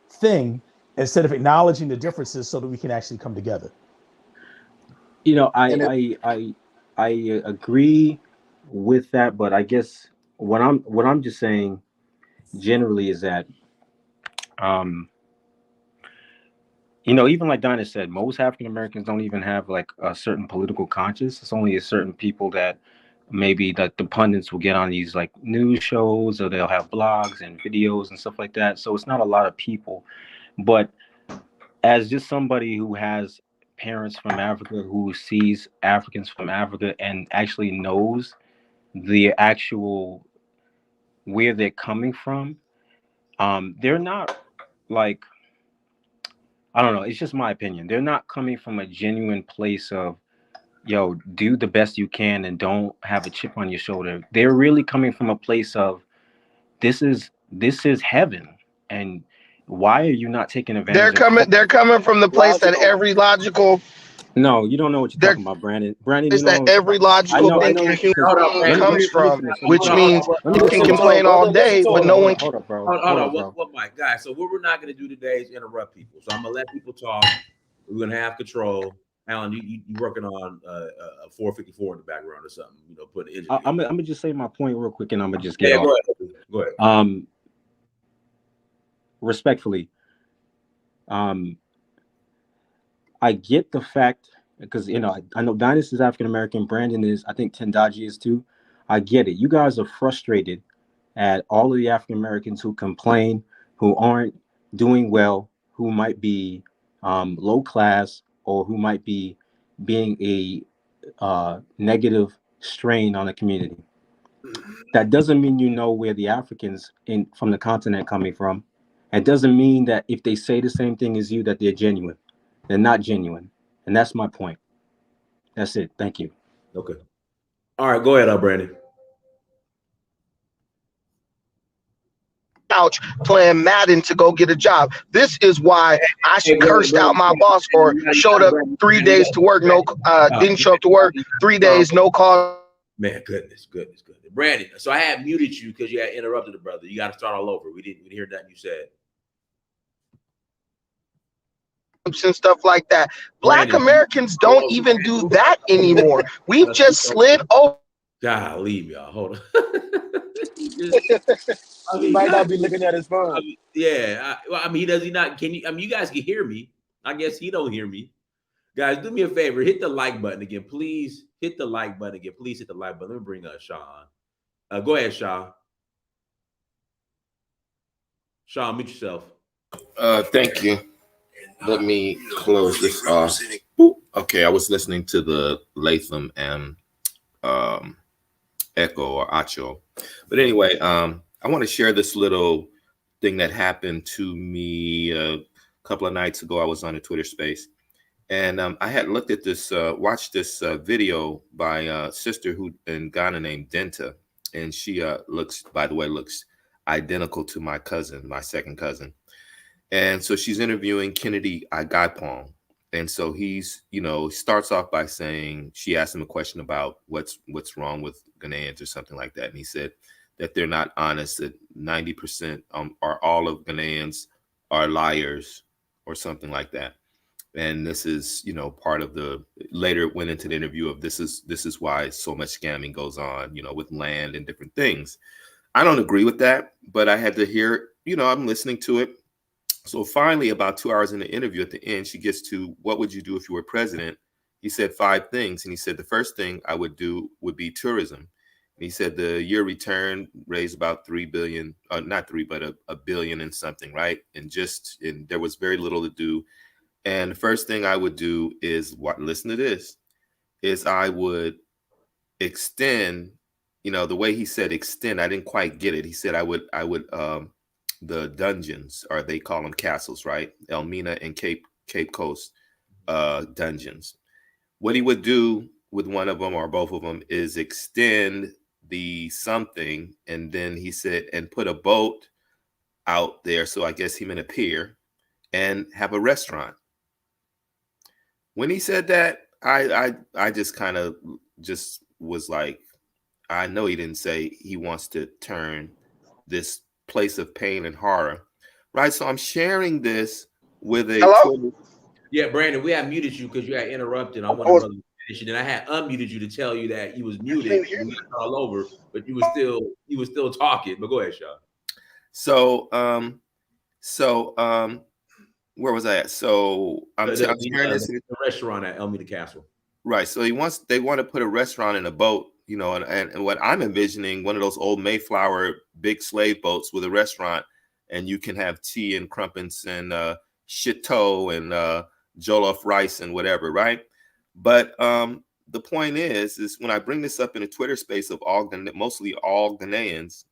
thing instead of acknowledging the differences, so that we can actually come together. I agree with that, but I guess what I'm just saying generally is that, even like Dinah said, most African Americans don't even have like a certain political conscience. It's only a certain people that maybe that the pundits will get on these like news shows, or they'll have blogs and videos and stuff like that. So it's not a lot of people. But as just somebody who has parents from Africa, who sees Africans from Africa and actually knows the actual where they're coming from, they're not like, I don't know, it's just my opinion. They're not coming from a genuine place of, yo, do the best you can and don't have a chip on your shoulder. They're really coming from a place of, this is heaven, and why are you not taking advantage? They're coming from the place that every logical. No, you don't know what you're talking about, Brandon. Brandon, Is that every logical thinking human comes from, which means you can complain all day, but no one. Hold up, bro. Hold on. What, Mike, guys? So what we're not going to do today is interrupt people. So I'm gonna let people talk. We're gonna have control. Alan, you working on a 454 in the background or something? Put an engine. I'm gonna just say my point real quick, and I'm gonna just get off. Go ahead. Respectfully, I get the fact, because I know Dynasty is African American, Brandon is, I think Tendaji is too. I get it. You guys are frustrated at all of the African Americans who complain, who aren't doing well, who might be low class, or who might be being a negative strain on the community. That doesn't mean you know where the Africans from the continent coming from. It doesn't mean that if they say the same thing as you that they're genuine. They're not genuine, and that's my point. That's it. Thank you. Okay. All right, go ahead, Brandon. Couch playing Madden to go get a job. This is why I cursed out my boss or showed up 3 days to work, didn't show up to work 3 days, no call. Man, goodness. Brandon, so I had muted you because you had interrupted the brother. You got to start all over. We didn't hear nothing you said. And stuff like that. Black Americans don't even do that anymore. We've just slid over. Golly, y'all. Hold on. He might not be looking at his phone. Does he not? Can you? You guys can hear me. I guess he don't hear me. Guys, do me a favor. Hit the like button again, please. Hit the like button again. Please hit the like button. Let me bring Sean. Go ahead, Sean. Sean, mute yourself. Thank you. Let me close this off. Okay, I was listening to the Lathan and Echo or Acho. But anyway, I want to share this little thing that happened to me a couple of nights ago. I was on a Twitter space, and I had looked at this, watched this video by a sister who in Ghana named Denta, and she looks identical to my cousin, my second cousin. And so she's interviewing Kennedy Agapong. And so he's, starts off by saying, she asked him a question about what's wrong with Ghanaians or something like that. And he said that they're not honest, that 90% are all of Ghanaians are liars or something like that. And this is, part of the, later went into the interview of this is why so much scamming goes on, with land and different things. I don't agree with that, but I had to hear, I'm listening to it. So finally, about 2 hours in the interview, at the end, she gets to, what would you do if you were president? He said 5 things. And he said, the first thing I would do would be tourism. And he said the year return raised about 3 billion, not 3, but a billion and something, right? And there was very little to do. And the first thing I would do is, listen to this, is I would extend, the way he said extend, I didn't quite get it. He said I would the dungeons, or they call them castles, right? Elmina and Cape Coast dungeons. What he would do with one of them or both of them is extend the something, and then he said, and put a boat out there. So I guess he meant a pier, and have a restaurant. When he said that, I just kind of just was like, I know he didn't say he wants to turn this place of pain and horror, right? So I'm sharing this with a Hello? Yeah, Brandon, we had muted you because you had interrupted. I wanted to finish, and then I had unmuted you to tell you that you was muted and all over, but you was still talking. But go ahead, Sean. So where was I at? So I'm sharing this the restaurant at Elmina Castle. Right. So they want to put a restaurant in a boat, and what I'm envisioning, one of those old Mayflower big slave boats with a restaurant, and you can have tea and crumpets and shito and jollof rice and whatever, right? But the point is when I bring this up in a Twitter space of mostly all Ghanaians,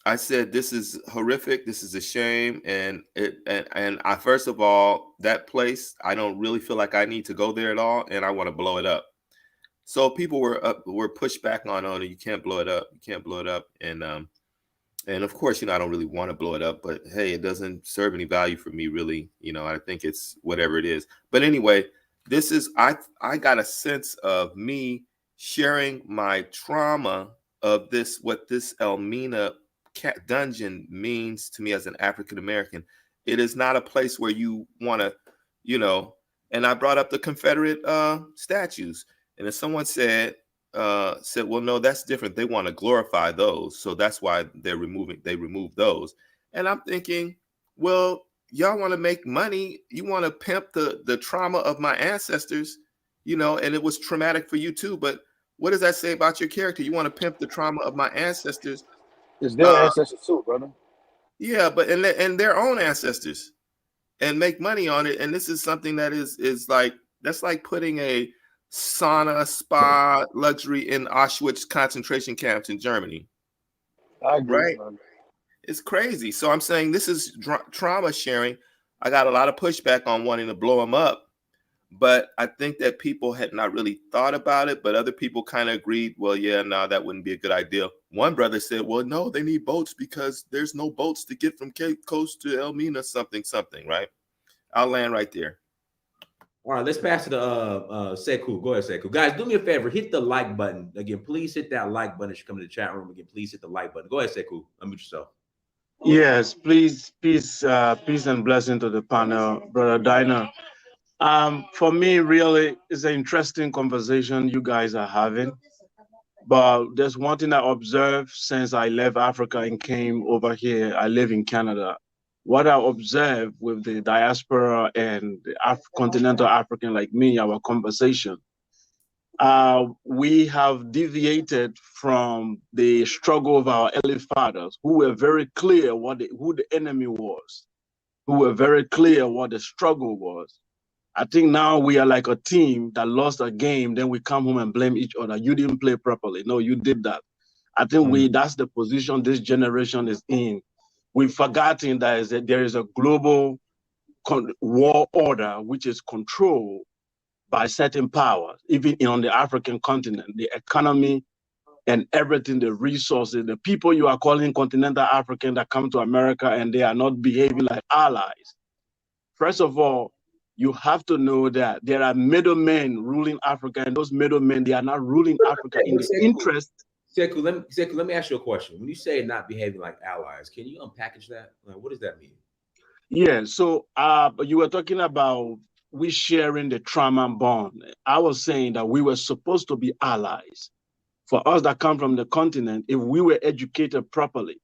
I said, this is horrific. This is a shame. And I, first of all, that place, I don't really feel like I need to go there at all. And I want to blow it up. So people were pushed back on it. You can't blow it up. You can't blow it up. And of course, I don't really want to blow it up, but hey, it doesn't serve any value for me, really. I think it's whatever it is. But anyway, this is, I got a sense of me sharing my trauma of what this Elmina dungeon means to me as an African American. It is not a place where you want to, and I brought up the Confederate statues, and if someone said, well, no, that's different. They want to glorify those, so that's why they removed those. And I'm thinking, well, y'all want to make money. You want to pimp the trauma of my ancestors, and it was traumatic for you too. But what does that say about your character? You want to pimp the trauma of my ancestors. It's their ancestors too, brother. Yeah, but and their own ancestors and make money on it. And this is something that is like, that's like putting a sauna spa luxury in Auschwitz concentration camps in Germany. I agree, Right? man. It's crazy. So I'm saying this is trauma sharing. I got a lot of pushback on wanting to blow them up, but I think that people had not really thought about it, but other people kind of agreed, well, yeah, no, that wouldn't be a good idea. One brother said, well, no, they need boats because there's no boats to get from Cape Coast to Elmina, something, right? I'll land right there. All right, let's pass it to Sekou. Go ahead, Sekou. Guys, do me a favor. Hit the like button. Again, please hit that like button as you come to the chat room. Again, please hit the like button. Go ahead, Sekou. Unmute yourself. Yes, please, peace and blessing to the panel, Brother Diner. For me, really, it's an interesting conversation you guys are having. But there's one thing I observed since I left Africa and came over here. I live in Canada. What I observed with the diaspora and the continental African like me, our conversation, we have deviated from the struggle of our early fathers, who were very clear who the enemy was, who were very clear what the struggle was. I think now we are like a team that lost a game, then we come home and blame each other. You didn't play properly. No, you did that. I think that's the position this generation is in. We've forgotten that there is a global war order which is controlled by certain powers, even on the African continent, the economy and everything, the resources, the people you are calling continental African that come to America and they are not behaving like allies. First of all, you have to know that there are middlemen ruling Africa, and those middlemen, they are not ruling Africa in the interest. Sekou, let me ask you a question. When you say not behaving like allies, can you unpackage that? Like, what does that mean? Yeah, so you were talking about we sharing the trauma bond. I was saying that we were supposed to be allies. For us that come from the continent, if we were educated properly,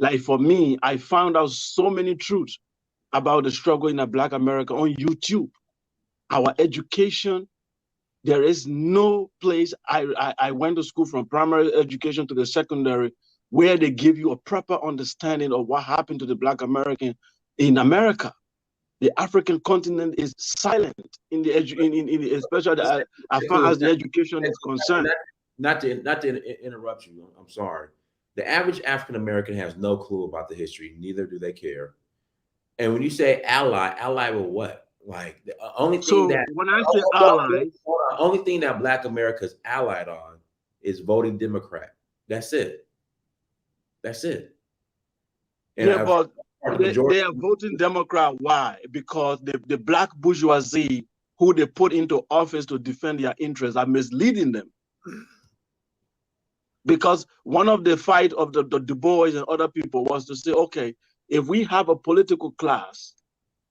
like for me, I found out so many truths about the struggle in Black America on YouTube. Our education, there is no place. I went to school from primary education to the secondary where they give you a proper understanding of what happened to the Black American in America. The African continent is silent in the especially as far as the education is concerned. Not to interrupt you, I'm sorry. The average African American has no clue about the history. Neither do they care. And when you say ally with what? Like the only thing when I say ally, the only thing that Black America is allied on is voting Democrat. That's it. That's it. And yeah, but they are voting Democrat. Why? Because the Black bourgeoisie who they put into office to defend their interests are misleading them. Because one of the fight of the Du Bois and other people was to say, okay, if we have a political class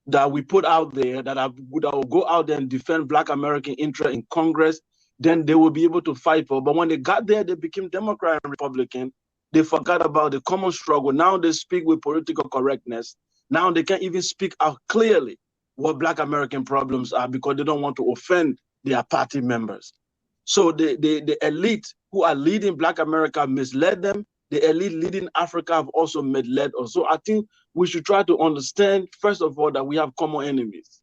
that we put out there that will go out there and defend Black American interest in Congress, then they will be able to fight for. But when they got there, they became Democrat and Republican. They forgot about the common struggle. Now they speak with political correctness. Now they can't even speak out clearly what Black American problems are because they don't want to offend their party members. So the elite who are leading Black America misled them. The elite leading Africa have also misled us. So I think we should try to understand, first of all, that we have common enemies.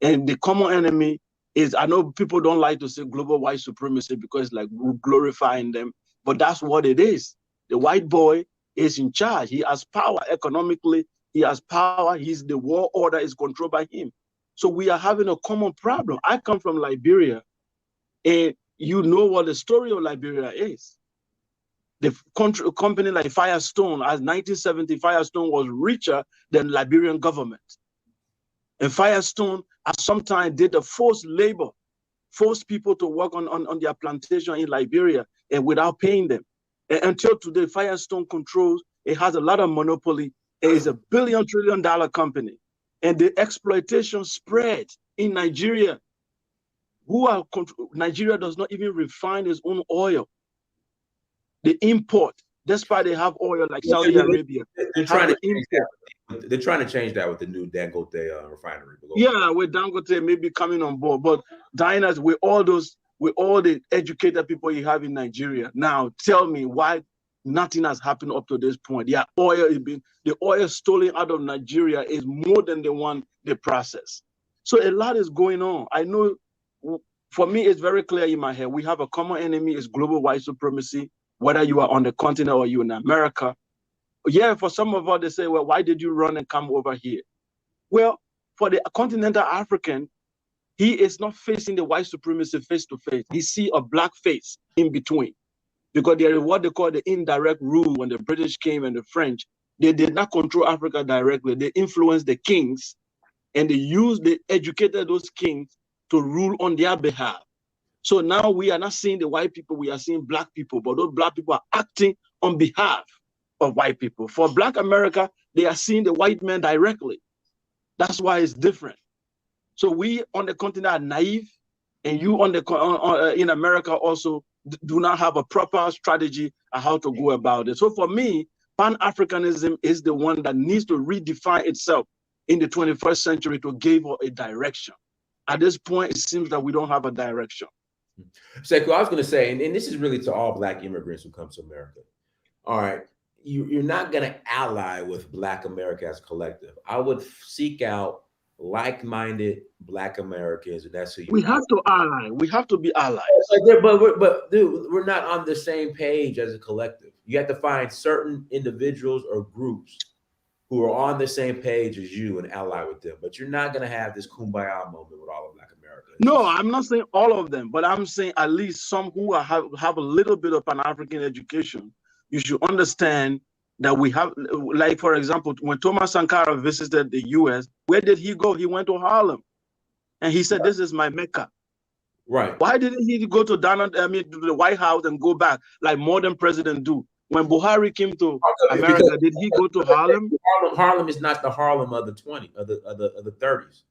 And the common enemy is, I know people don't like to say global white supremacy because it's like we're glorifying them, but that's what it is. The white boy is in charge. He has power economically. He has power. The war order is controlled by him. So we are having a common problem. I come from Liberia, and you know what the story of Liberia is. The company like Firestone, as 1970, Firestone was richer than Liberian government. And Firestone at some time did the forced labor, forced people to work on their plantation in Liberia and without paying them. And until today, Firestone controls, it has a lot of monopoly. It is $1 billion, trillion company. And the exploitation spread in Nigeria. Nigeria does not even refine its own oil. They import, despite they have oil like Saudi Arabia. They're trying to change that with the new Dangote refinery. Yeah, with Dangote maybe coming on board. But diners, with all the educated people you have in Nigeria, now tell me why nothing has happened up to this point. The oil stolen out of Nigeria is more than the one they process. So a lot is going on. I know, for me, it's very clear in my head. We have a common enemy, it's global white supremacy, whether you are on the continent or you're in America. Yeah, for some of us, they say, well, why did you run and come over here? Well, for the continental African, he is not facing the white supremacy face to face. He see a black face in between. Because there is what they call the indirect rule. When the British came and the French, they did not control Africa directly. They influenced the kings, and they educated those kings to rule on their behalf. So now we are not seeing the white people, we are seeing black people, but those black people are acting on behalf of white people. For Black America, they are seeing the white man directly. That's why it's different. So we on the continent are naive, and you in America also do not have a proper strategy on how to go about it. So for me, Pan-Africanism is the one that needs to redefine itself in the 21st century to give a direction. At this point, it seems that we don't have a direction. Sekou, I was going to say, and this is really to all Black immigrants who come to America. All right, you're not going to ally with Black America as a collective. I would seek out like-minded Black Americans, and that's who you. We have to ally. We have to be allies. But dude, we're not on the same page as a collective. You have to find certain individuals or groups who are on the same page as you and ally with them. But you're not going to have this kumbaya moment with all of Black America. No, I'm not saying all of them, but I'm saying at least some who have a little bit of Pan-African education. You should understand that we have, like, for example, when Thomas Sankara visited the U.S., where did he go? He went to Harlem. And he said, this is my Mecca. Right. Why didn't he go to to the White House and go back like modern presidents do? When Buhari came to America, did he go to Harlem? Harlem is not the Harlem of the 30s.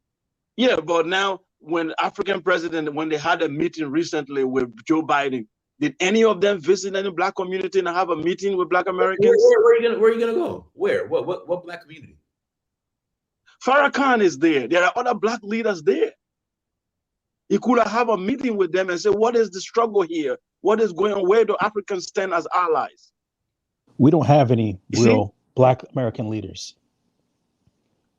Yeah, but now when African president, when they had a meeting recently with Joe Biden, did any of them visit any Black community and have a meeting with Black Americans? Where are you gonna go? Where? What Black community? Farrakhan is there. There are other Black leaders there. He could have a meeting with them and say, what is the struggle here? What is going on? Where do Africans stand as allies? We don't have any real Black American leaders.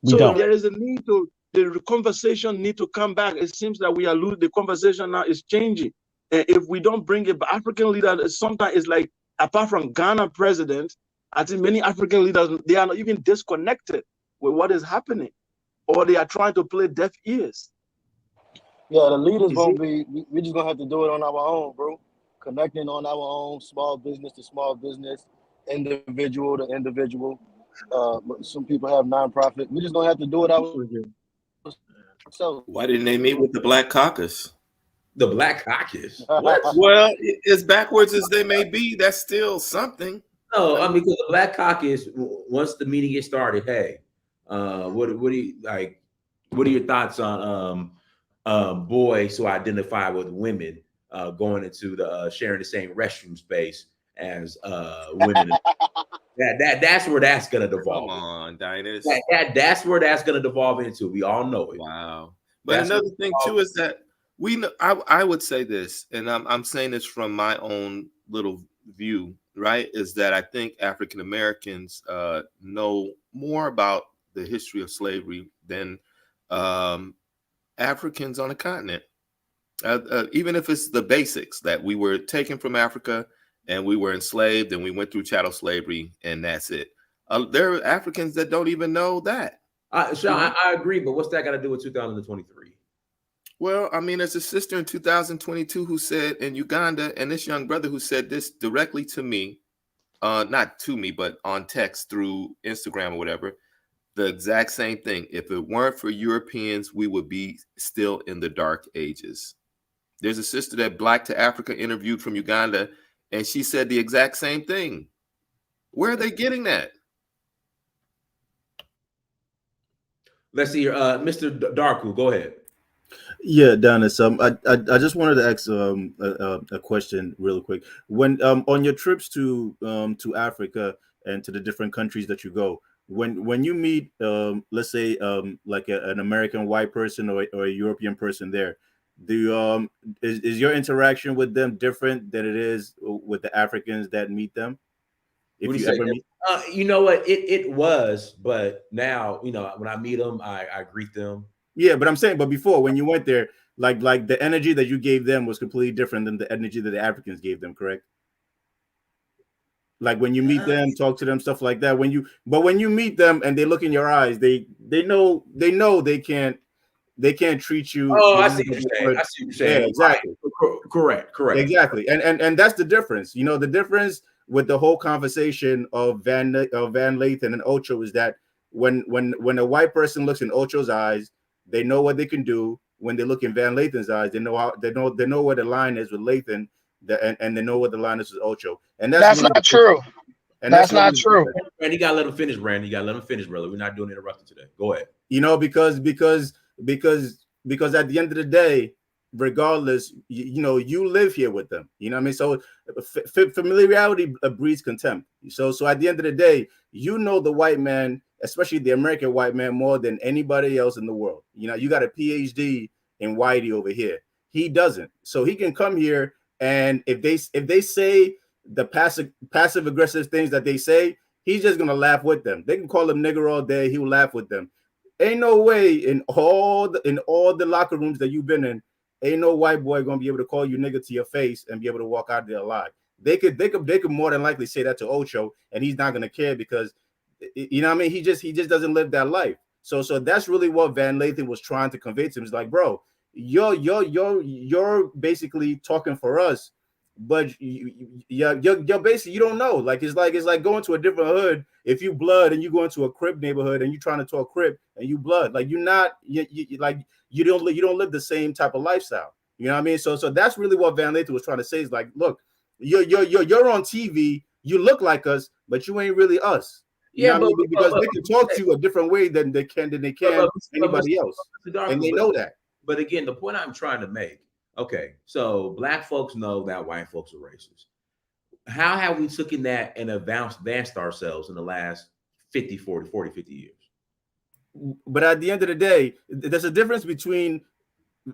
We don't. There is a need the conversation need to come back. It seems that we are losing. The conversation now is changing. And if we don't bring it, African leaders, sometimes it's like, apart from Ghana president, I think many African leaders, they are not even disconnected with what is happening, or they are trying to play deaf ears. Yeah, the leaders won't be, we're just going to have to do it on our own, bro. Connecting on our own, small business to small business, individual to individual. Some people have nonprofit. We're just going to have to do it ourselves. So, why didn't they meet with the Black Caucus? The Black Caucus? What? Well, as backwards as they may be, that's still something. No, I mean, because the Black Caucus, once the meeting gets started, hey, what do you like? What are your thoughts on boys who identify with women going into the sharing the same restroom space as women? That's where that's gonna devolve. Come on, Dynast. That's where that's gonna devolve into. We all know it. Wow. But another thing too is that we know. I would say this, and I'm saying this from my own little view, right? Is that I think African Americans know more about the history of slavery than Africans on the continent. Even if it's the basics that we were taken from Africa and we were enslaved and we went through chattel slavery and that's it. There are Africans that don't even know that. Sean, I agree, but what's that got to do with 2023? Well, I mean, there's a sister in 2022 who said in Uganda, and this young brother who said this directly to me, not to me, but on text through Instagram or whatever, the exact same thing. If it weren't for Europeans, we would be still in the dark ages. There's a sister that Black to Africa interviewed from Uganda, and she said the exact same thing. Where are they getting that? Let's see here. Mr. Darku, go ahead. Yeah, Dennis. I just wanted to ask a question real quick. When on your trips to Africa and to the different countries that you go, when you meet let's say like an American white person or a European person there, is your interaction with them different than it is with the Africans that meet them? If you ever meet, you know what, it was, but now, you know, when I meet them, I greet them. Yeah, but I'm saying, but before, when you went there, like the energy that you gave them was completely different than the energy that the Africans gave them, correct? Like when you meet them, talk to them, stuff like that. When you meet them and they look in your eyes, they know they can't treat you. Oh, I see what you're saying. I see what you're saying. Yeah, exactly. Right. Correct. Exactly. And that's the difference. You know, the difference with the whole conversation of Van Lathan and Ocho is that when a white person looks in Ocho's eyes, they know what they can do. When they look in Van Lathan's eyes, they know where the line is with Lathan, and they know what the line is with Ocho. And that's not true. And that's not true. And you gotta let him finish, Brandon. You gotta let him finish, brother. We're not doing interrupting today. Go ahead. You know, because at the end of the day, regardless, you know, you live here with them. You know what I mean? So familiarity breeds contempt. So at the end of the day, you know the white man, especially the American white man, more than anybody else in the world. You know, you got a PhD in Whitey over here. He doesn't. So he can come here, and if they say the passive aggressive things that they say, he's just gonna laugh with them. They can call him nigger all day. He will laugh with them. Ain't no way in all the locker rooms that you've been in, ain't no white boy gonna be able to call you nigger to your face and be able to walk out there alive. They could more than likely say that to Ocho, and he's not gonna care because, you know what I mean, he just doesn't live that life. So that's really what Van Lathan was trying to convey to him. It's like, bro, you're basically talking for us, but you're basically, you don't know. Like it's like going to a different hood. If you blood and you go into a Crip neighborhood and you're trying to talk Crip and you blood, like you don't live the same type of lifestyle. You know what I mean? So that's really what Van Lathan was trying to say. Is like, look, you're on TV, you look like us, but you ain't really us. You know what I mean? Because they can talk to you a different way than they can anybody else, and they know that. But again, the point I'm trying to make, okay, so black folks know that white folks are racist. How have we taken that and advanced ourselves in the last 50 years? But at the end of the day, there's a difference between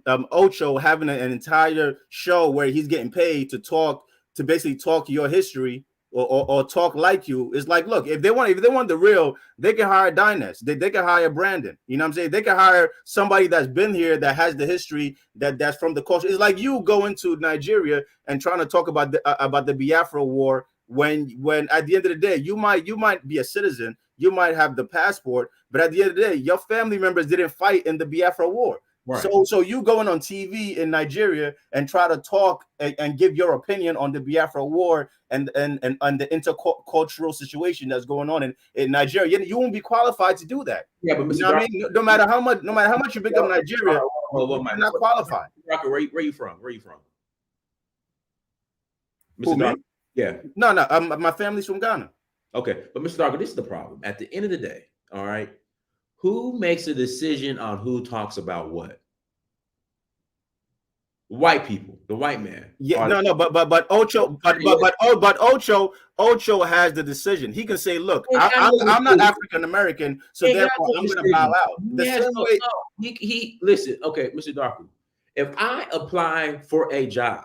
Ocho having an entire show where he's getting paid to basically talk your history or talk like you. It's like, look, if they want the real, they can hire Dynast. They can hire Brandon. You know what I'm saying? They can hire somebody that's been here, that has the history, that's from the culture. It's like you going to Nigeria and trying to talk about the Biafra War when at the end of the day, you might be a citizen, you might have the passport, but at the end of the day, your family members didn't fight in the Biafra War. Right. So you going on TV in Nigeria and try to talk and give your opinion on the Biafra War and the intercultural situation that's going on in Nigeria, you won't be qualified to do that. Yeah, but Mr. You know what I mean? No matter how much you pick up Nigeria, you're not qualified. Rocker, where you from? Mr. Who, me? Yeah. No, my family's from Ghana. Okay, but Mr. Darker, this is the problem. At the end of the day, all right, who makes a decision on who talks about what? White people, the white man. Yeah, but Ocho has the decision. He can say, "Look, I'm not African American, so therefore I'm going to bow out." He listen. Okay, Mr. Darker, if I apply for a job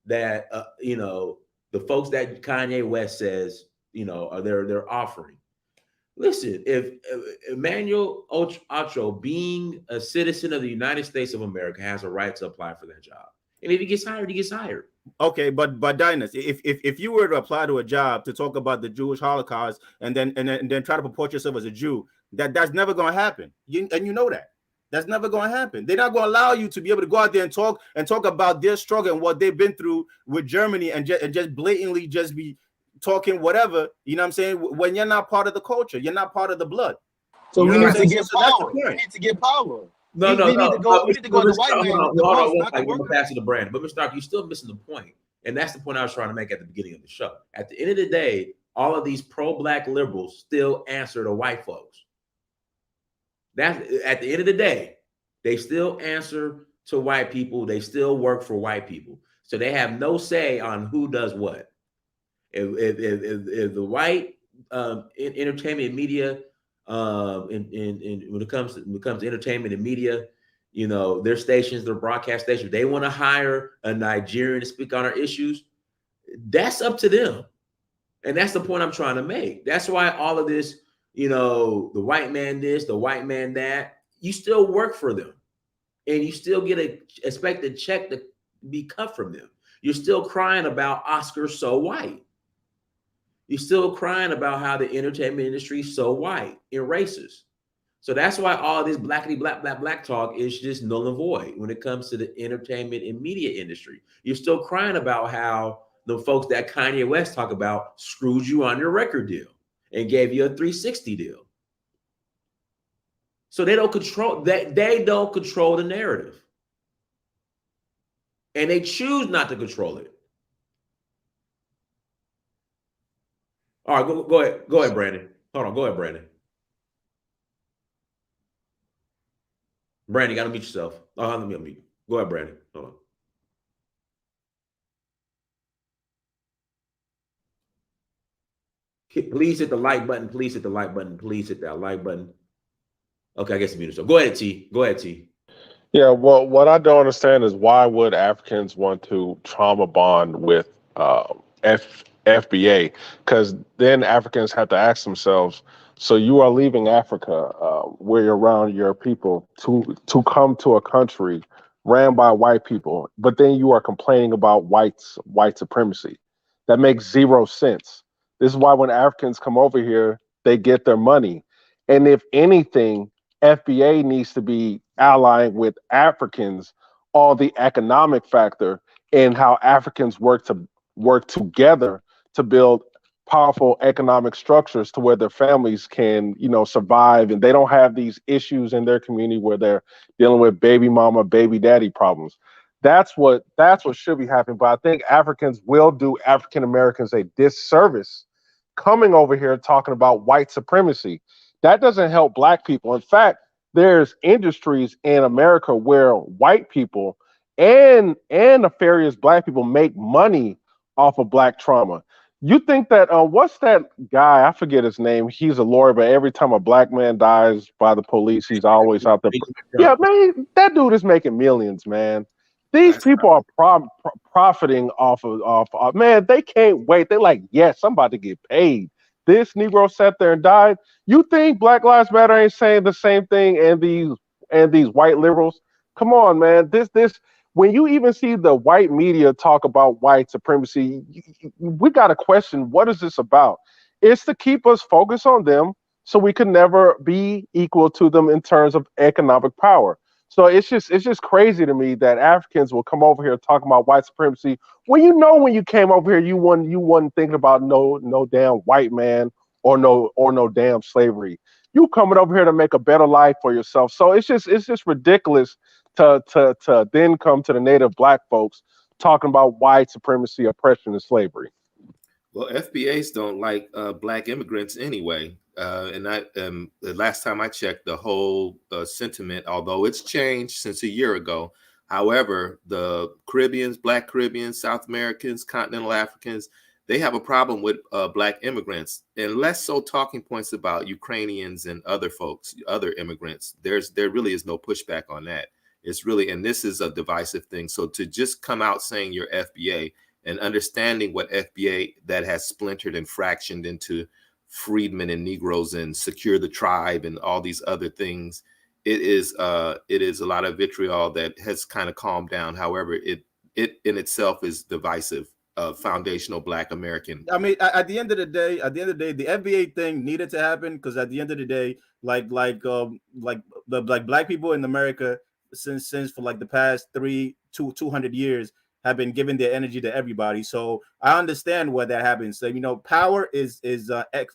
that the folks that Kanye West says they're offering. Listen, if Emmanuel Acho, being a citizen of the United States of America, has a right to apply for that job, and if he gets hired, he gets hired. Okay, but Dynast, if you were to apply to a job to talk about the Jewish Holocaust and then try to purport yourself as a Jew, that's never going to happen. You know that. That's never going to happen. They're not going to allow you to be able to go out there and talk about their struggle and what they've been through with Germany and just blatantly just be talking whatever, you know what I'm saying, when you're not part of the culture, you're not part of the blood. So we need to get power. We need to get power. We need to go to white man. Hold on. I'm going to pass it to Brandon. But Mr. Stark, you're still missing the point. And that's the point I was trying to make at the beginning of the show. At the end of the day, all of these pro-black liberals still answer to white folks. That's at the end of the day, they still answer to white people. They still work for white people. So they have no say on who does what. If the white entertainment media, when it comes to entertainment and media, their stations, their broadcast stations, they want to hire a Nigerian to speak on our issues. That's up to them. And that's the point I'm trying to make. That's why all of this, you know, the white man this, the white man that, you still work for them. And you still get a expected check to be cut from them. You're still crying about Oscars so white. You're still crying about how the entertainment industry is so white and racist. So that's why all this blackity black talk is just null and void when it comes to the entertainment and media industry. You're still crying about how the folks that Kanye West talk about screwed you on your record deal and gave you a 360 deal. So they don't control that. They don't control the narrative, and they choose not to control it. All right, go ahead, Brandon. Hold on, go ahead, Brandon. Brandon, you gotta mute yourself. Oh, let me unmute. Go ahead, Brandon. Hold on. Please hit the like button. Please hit the like button. Please hit that like button. Okay, I guess it's muted. So go ahead, T. Go ahead, T. Yeah, well, what I don't understand is why would Africans want to trauma bond with FBA? Because then Africans have to ask themselves, so you are leaving Africa, where you're around your people, to come to a country ran by white people, but then you are complaining about white supremacy. That makes zero sense. This is why when Africans come over here, they get their money. And if anything, FBA needs to be allying with Africans on the economic factor and how Africans work together to build powerful economic structures to where their families can, you know, survive, and they don't have these issues in their community where they're dealing with baby mama, baby daddy problems. That's what should be happening. But I think Africans will do African Americans a disservice coming over here talking about white supremacy. That doesn't help black people. In fact, there's industries in America where white people and nefarious black people make money off of black trauma. You think that what's that guy? I forget his name. He's a lawyer, but every time a black man dies by the police, he's always out there. Yeah, man, that dude is making millions, man. These people are profiting off of man. They can't wait. They're like, yes, I'm about to get paid. This Negro sat there and died. You think Black Lives Matter ain't saying the same thing? And these white liberals, come on, man. This when you even see the white media talk about white supremacy, we got to question, what is this about? It's to keep us focused on them so we could never be equal to them in terms of economic power. So it's just crazy to me that Africans will come over here talking about white supremacy when when you came over here you wasn't thinking about no damn white man or no damn slavery. You coming over here to make a better life for yourself. So it's just ridiculous to then come to the native black folks talking about white supremacy, oppression, and slavery. Well, FBAs don't like black immigrants anyway. And the last time I checked, the whole sentiment, although it's changed since a year ago. However, the Caribbeans, Black Caribbeans, South Americans, continental Africans, they have a problem with black immigrants, and less so talking points about Ukrainians and other folks, other immigrants. There really is no pushback on that. It's really, and this is a divisive thing. So to just come out saying you're FBA and understanding what FBA that has splintered and fractioned into freedmen and Negroes and secure the tribe and all these other things, it is a lot of vitriol that has kind of calmed down. However, it in itself is divisive. Foundational Black American. I mean, at the end of the day, the FBA thing needed to happen because at the end of the day, like black people in America since for like the past 200 years have been giving their energy to everybody. So I understand why that happens. So, power is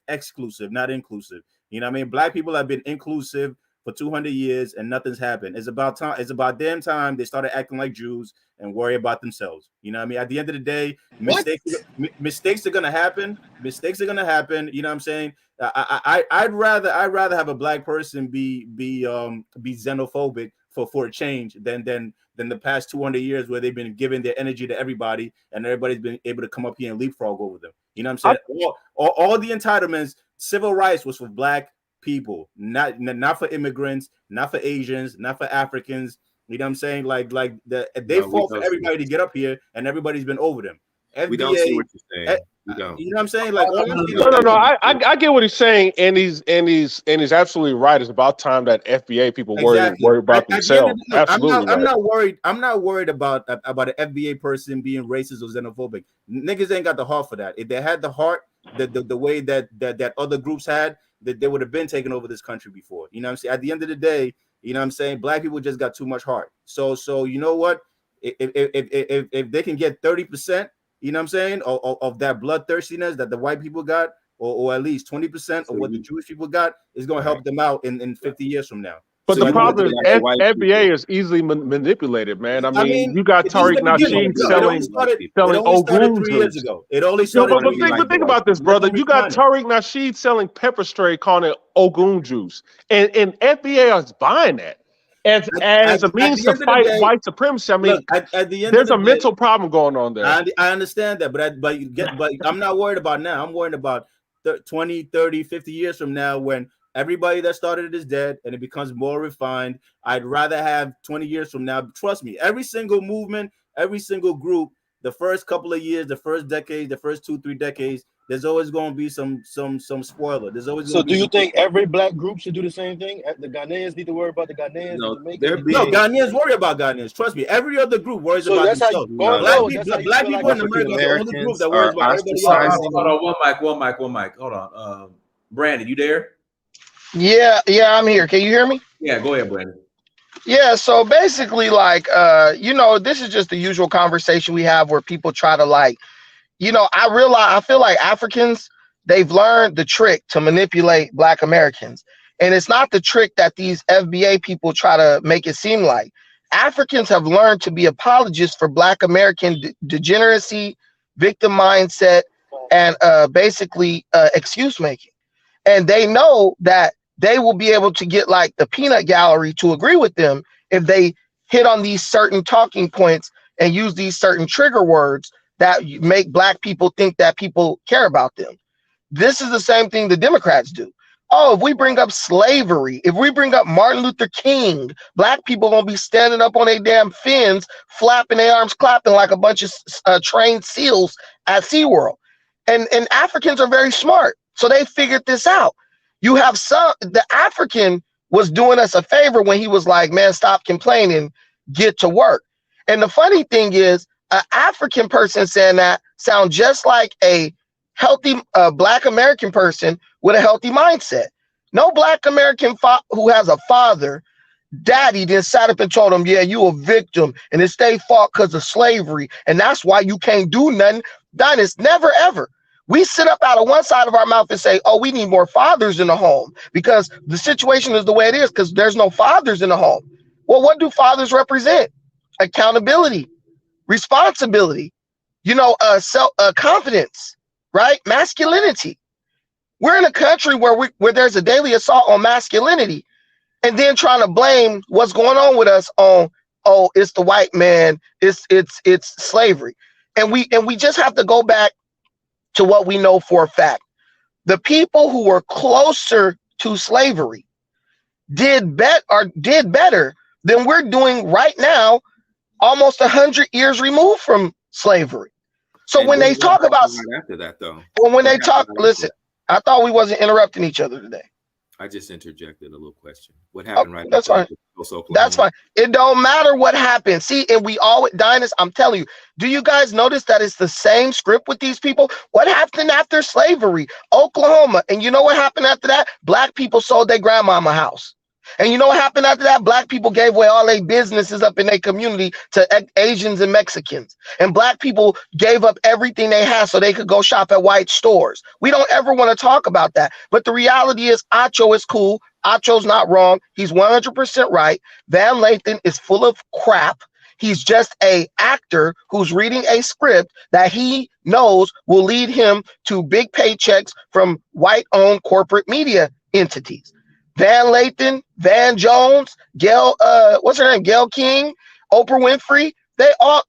exclusive, not inclusive. You know what I mean? Black people have been inclusive for 200 years and nothing's happened. It's about time. It's about damn time they started acting like Jews and worry about themselves. You know what I mean? At the end of the day, mistakes are gonna happen. Mistakes are gonna happen. You know what I'm saying? I'd rather have a black person be xenophobic for a change than the past 200 years where they've been giving their energy to everybody and everybody's been able to come up here and leapfrog over them. You know what I'm saying? All the entitlements, civil rights was for black people, not for immigrants, not for Asians, not for Africans. You know what I'm saying? They fought for everybody to get up here, and everybody's been over them. FBA, we don't see what you're saying. You don't. You know what I'm saying? Like, all I'm saying is No. I get what he's saying, and he's absolutely right. It's about time that FBA people worry about themselves. Absolutely I'm right. not worried. I'm not worried about an FBA person being racist or xenophobic. Niggas ain't got the heart for that. If they had the heart, the way that other groups had, that they would have been taking over this country before. You know what I'm saying? At the end of the day, you know what I'm saying? Black people just got too much heart. So you know what? If they can get 30%, you know what I'm saying, of that bloodthirstiness that the white people got, or at least 20% of what the Jewish people got, is going to help them out in 50 years from now. But So the problem is FBA is easily manipulated, man. I mean, you got Tariq Nasheed selling Ogun 3 years juice. ago. It only started. But think about this, brother. You got Tariq Nasheed selling pepper spray, calling it Ogun juice, and FBA is buying that as a means to fight white supremacy. I mean, look, at the end there's of a the mental problem going on there. I understand that, but I'm not worried about now. I'm worried about 20, 30, 50 years from now, when everybody that started it is dead and it becomes more refined. I'd rather have 20 years from now. Trust me, every single movement, every single group, the first couple of years, the first decade, the first 2-3 decades, there's always going to be some spoiler. There's always. So do you think every black group should do the same thing? The Ghanaians need to worry about the Ghanaians. No, Ghanaians worry about Ghanaians. Trust me, every other group worries So about that's how themselves. black people in America are the only group that worries about everybody else. Hold on, one mic. Hold on. Brandon, you there? Yeah, I'm here. Can you hear me? Yeah, go ahead, Brandon. Yeah, so basically, like, this is just the usual conversation we have where people try to, like, I feel like Africans, they've learned the trick to manipulate Black Americans. And it's not the trick that these FBA people try to make it seem like. Africans have learned to be apologists for Black American degeneracy, victim mindset, and basically excuse making. And they know that they will be able to get like the peanut gallery to agree with them if they hit on these certain talking points and use these certain trigger words that make Black people think that people care about them. This is the same thing the Democrats do. Oh, if we bring up slavery, if we bring up Martin Luther King, Black people gonna be standing up on their damn fins, flapping their arms, clapping like a bunch of trained seals at SeaWorld. And Africans are very smart, so they figured this out. You have the African was doing us a favor when he was like, man, stop complaining, get to work. And the funny thing is, an African person saying that sounds just like a healthy Black American person with a healthy mindset. No Black American who has a father, daddy, then sat up and told him, yeah, you a victim and it's their fault because of slavery. And that's why you can't do nothing. Dynast, never, ever. We sit up out of one side of our mouth and say, oh, we need more fathers in the home because the situation is the way it is because there's no fathers in the home. Well, what do fathers represent? Accountability, responsibility, confidence, right? Masculinity. We're in a country where there's a daily assault on masculinity, and then trying to blame what's going on with us on, oh, it's the white man, it's slavery. And we just have to go back to what we know for a fact. The people who were closer to slavery did better than we're doing right now, almost 100 years removed from slavery. So and when they talk about right after that, though, when they talk, listen, I thought we wasn't interrupting each other today. I just interjected a little question. What happened right that's after fine. That's fine. It don't matter what happened. See, and we always, Dynast, I'm telling you, do you guys notice that it's the same script with these people? What happened after slavery? Oklahoma. And you know what happened after that? Black people sold their grandmama house. And you know what happened after that? Black people gave away all their businesses up in their community to Asians and Mexicans. And Black people gave up everything they had so they could go shop at white stores. We don't ever want to talk about that. But the reality is Acho is cool. Acho's not wrong. He's 100% right. Van Lathan is full of crap. He's just an actor who's reading a script that he knows will lead him to big paychecks from white-owned corporate media entities. Van Lathan, Van Jones, Gail, what's her name? Gail King, Oprah Winfrey, they all,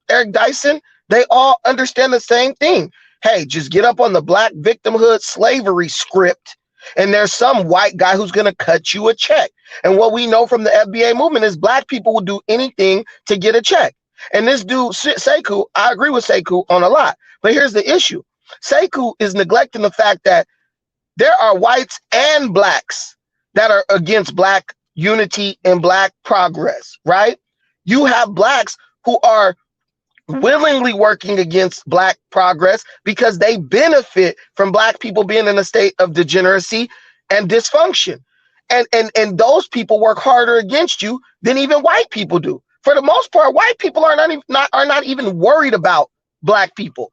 Eric Dyson, they all understand the same thing. Hey, just get up on the Black victimhood slavery script, and there's some white guy who's going to cut you a check. And what we know from the FBA movement is Black people will do anything to get a check. And this dude, Sekou, I agree with Sekou on a lot. But here's the issue. Sekou is neglecting the fact that there are whites and blacks that are against black unity and black progress, right? You have blacks who are willingly working against black progress because they benefit from black people being in a state of degeneracy and dysfunction. And those people work harder against you than even white people do. For the most part, white people are not even worried about black people.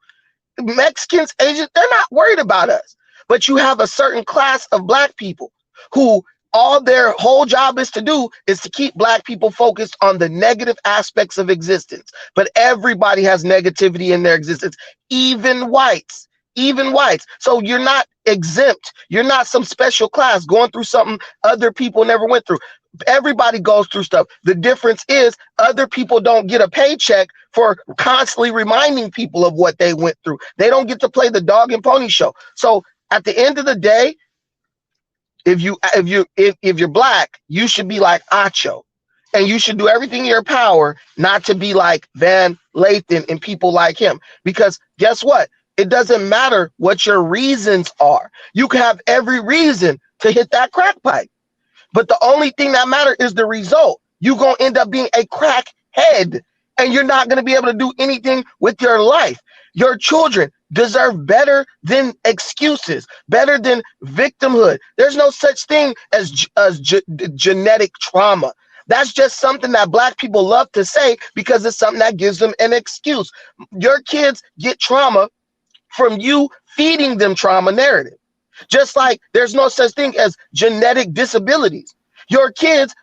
Mexicans, Asians, they're not worried about us. But you have a certain class of black people who all their whole job is to do is to keep black people focused on the negative aspects of existence. But everybody has negativity in their existence, even whites. So you're not exempt. You're not some special class going through something other people never went through. Everybody goes through stuff. The difference is other people don't get a paycheck for constantly reminding people of what they went through. They don't get to play the dog and pony show. So at the end of the day, if you're black, you should be like Acho, and you should do everything in your power not to be like Van Lathan and people like him. Because guess what? It doesn't matter what your reasons are. You can have every reason to hit that crack pipe, but the only thing that matters is the result. You're gonna end up being a crackhead, and you're not gonna be able to do anything with your life. Your children deserve better than excuses, better than victimhood. There's no such thing as genetic trauma. That's just something that black people love to say because it's something that gives them an excuse. Your kids get trauma from you feeding them trauma narrative. Just like there's no such thing as genetic disabilities. Your kids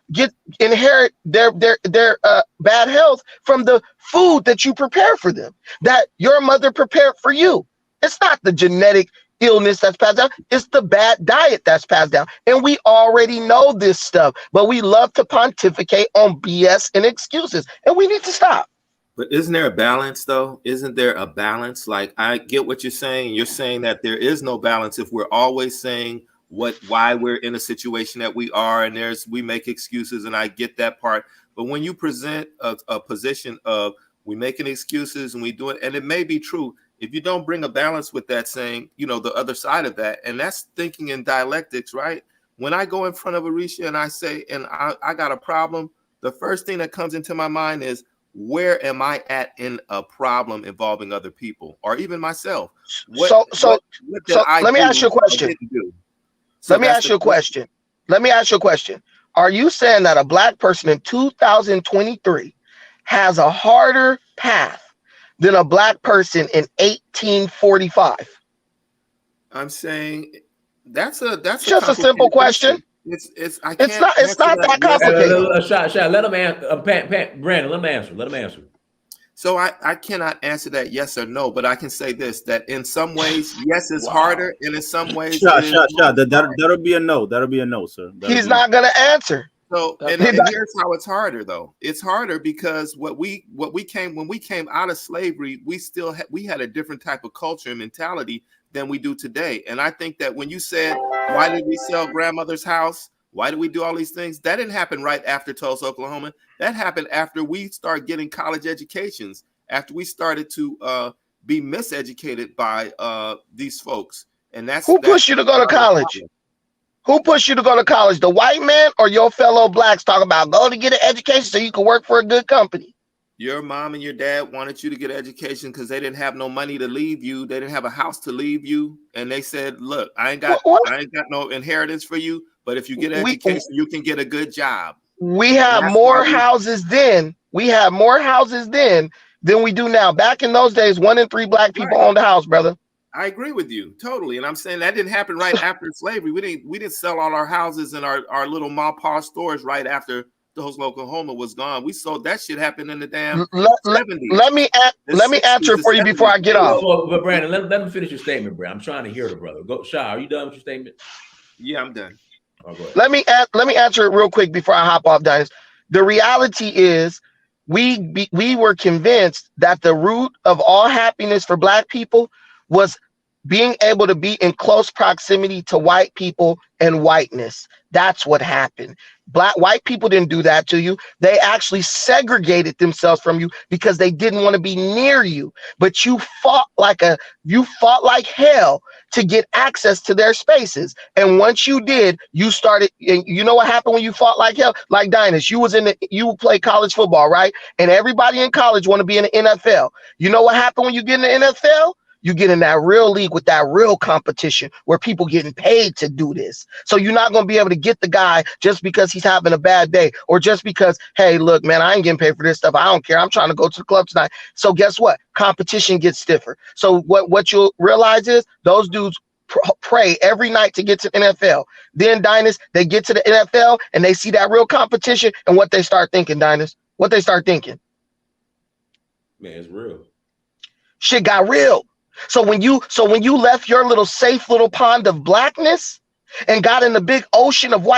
inherit their bad health from the food that you prepare for them, that your mother prepared for you. It's not the genetic illness that's passed down, it's the bad diet that's passed down. And we already know this stuff, but we love to pontificate on BS and excuses, and we need to stop. But isn't there a balance though? Isn't there a balance? Like, I get what you're saying. You're saying that there is no balance if we're always saying why we're in a situation that we are, and we make excuses, and I get that part. But when you present a position of we making excuses and we do it, and it may be true, if you don't bring a balance with that, saying, the other side of that, and that's thinking in dialectics, right? When I go in front of Arisha and I say, and I got a problem, the first thing that comes into my mind is, where am I at in a problem involving other people or even myself? So let me ask you a question. Let me ask you a question. Are you saying that a black person in 2023 has a harder path than a black person in 1845? I'm saying that's just a simple question. It's not that complicated. Shot. Let him answer. Brandon, let him answer. So I cannot answer that yes or no, but I can say this, that in some ways, yes, it's harder, and in some ways, that'll be a no. That'll be a no, sir. He's not going to answer. So, and here's how it's harder, though. It's harder because when we came out of slavery, we had a different type of culture and mentality than we do today. And I think that when you said, why did we sell grandmother's house? Why do we do all these things? That didn't happen right after Tulsa, Oklahoma. That happened after we started getting college educations, after we started to be miseducated by these folks. And who pushed you to go to college? Who pushed you to go to college? The white man or your fellow blacks talking about go to get an education so you can work for a good company? Your mom and your dad wanted you to get an education because they didn't have no money to leave you. They didn't have a house to leave you. And they said, look, I ain't got no inheritance for you. But if you get an education, you can get a good job. We have more houses then. We have more houses then than we do now. Back in those days, 1 in 3 black people owned a house, brother. I agree with you totally. And I'm saying that didn't happen right after slavery. We didn't sell all our houses and our little mom pa stores right after Tulsa, Oklahoma was gone. We sold that shit happened in the damn 70s. Let me answer it for you before I get off. But Brandon, let me finish your statement, Brandon. I'm trying to hear the brother. Go, Shah, are you done with your statement? Yeah, I'm done. Oh, go ahead. Let me answer it real quick before I hop off, Dennis. The reality is we were convinced that the root of all happiness for black people was being able to be in close proximity to white people and whiteness. That's what happened. White people didn't do that to you. They actually segregated themselves from you because they didn't want to be near you. But you fought like hell to get access to their spaces. And once you did, you started. And you know what happened when you fought like hell? Like Dynas, you play college football, right? And everybody in college want to be in the NFL. You know what happened when you get in the NFL? You get in that real league with that real competition where people getting paid to do this. So you're not going to be able to get the guy just because he's having a bad day or just because, hey, look, man, I ain't getting paid for this stuff. I don't care. I'm trying to go to the club tonight. So guess what? Competition gets stiffer. So what you'll realize is those dudes pray every night to get to the NFL. Then, Dynas, they get to the NFL and they see that real competition. And what they start thinking, Dynas, what they start thinking? Man, it's real. Shit got real. So when you left your little safe little pond of blackness and got in the big ocean of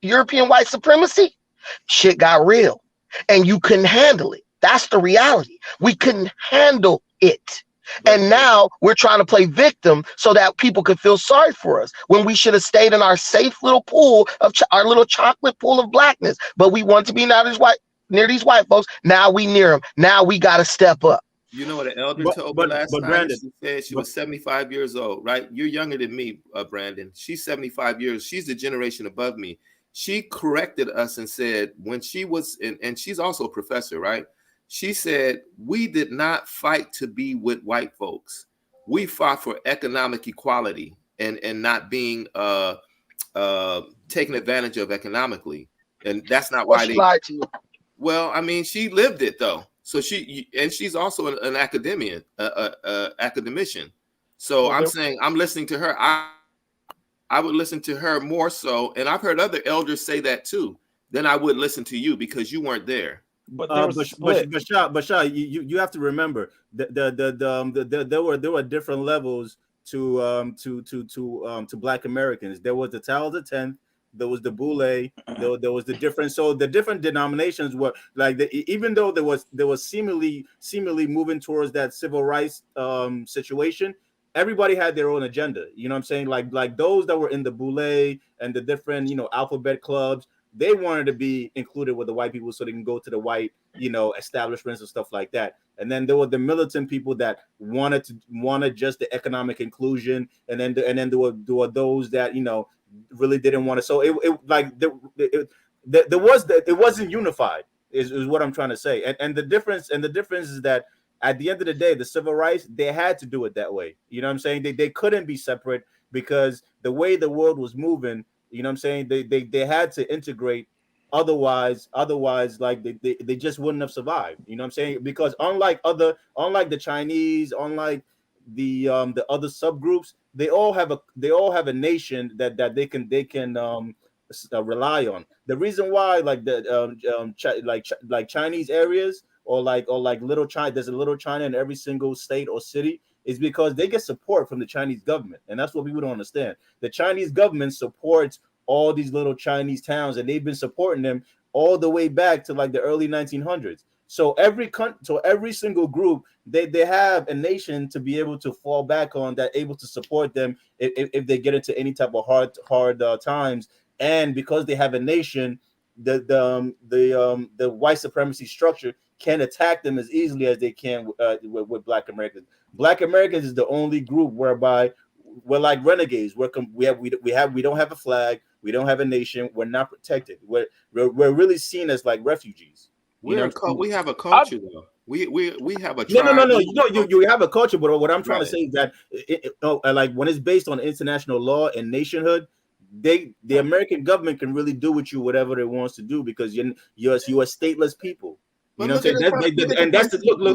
European white supremacy, shit got real and you couldn't handle it. That's the reality. We couldn't handle it. And now we're trying to play victim so that people could feel sorry for us when we should have stayed in our safe little pool of our little chocolate pool of blackness. But we want to be near these white folks. Now we near them. Now we got to step up. You know what an elder told me last night? Brandon, she said she was 75 years old, right? You're younger than me, Brandon. She's 75 years. She's the generation above me. She corrected us and said when she was, and she's also a professor, right? She said, we did not fight to be with white folks. We fought for economic equality and not being taken advantage of economically. And that's not why they lied to you. Well, I mean, she lived it though. So she's also an academician. So I'm saying I'm listening to her. I would listen to her more so, and I've heard other elders say that too. Then I would listen to you because you weren't there. But Bashar, you have to remember that there were different levels to Black Americans. There was the Tal of the 10th. There was the Boule, there was the different. So the different denominations were like even though there was seemingly moving towards that civil rights situation, everybody had their own agenda. You know what I'm saying? Like those that were in the Boule and the different alphabet clubs, they wanted to be included with the white people so they can go to the white establishments and stuff like that. And then there were the militant people that wanted just the economic inclusion, and then there were those that really didn't want to. So it wasn't unified is what I'm trying to say. And the difference is that at the end of the day, the civil rights, they had to do it that way. You know what I'm saying? They couldn't be separate because the way the world was moving, you know what I'm saying? They had to integrate. Otherwise, like they just wouldn't have survived. You know what I'm saying? Because unlike the Chinese, unlike the other subgroups, they all have a nation that they can rely on. The reason why like the Chinese areas or little China, there's a little China in every single state or city, is because they get support from the Chinese government. And that's what people don't understand. The Chinese government supports all these little Chinese towns, and they've been supporting them all the way back to like the early 1900s. So every single group, they have a nation to be able to fall back on, that able to support them if they get into any type of hard times. And because they have a nation, the white supremacy structure can't attack them as easily as they can with Black Americans. Black Americans is the only group whereby we're like renegades. We don't have a flag. We don't have a nation. We're not protected. We're really seen as like refugees. We have a culture though. We have a tribe. No. You have a culture, but what I'm trying to say is that like when it's based on international law and nationhood, the American government can really do with you whatever it wants to do because you're a stateless people. You know what I'm saying? And that's the look.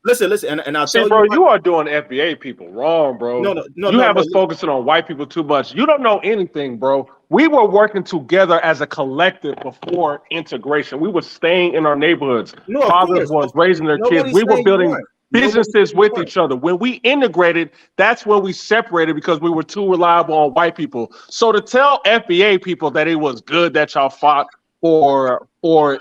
Listen, and I'll tell you, bro, you are doing FBA people wrong, bro. No. You have us focusing on white people too much. You don't know anything, bro. We were working together as a collective before integration. We were staying in our neighborhoods. Fathers was raising their kids. We were building businesses with each other. When we integrated, that's when we separated because we were too reliable on white people. So to tell FBA people that it was good that y'all fought for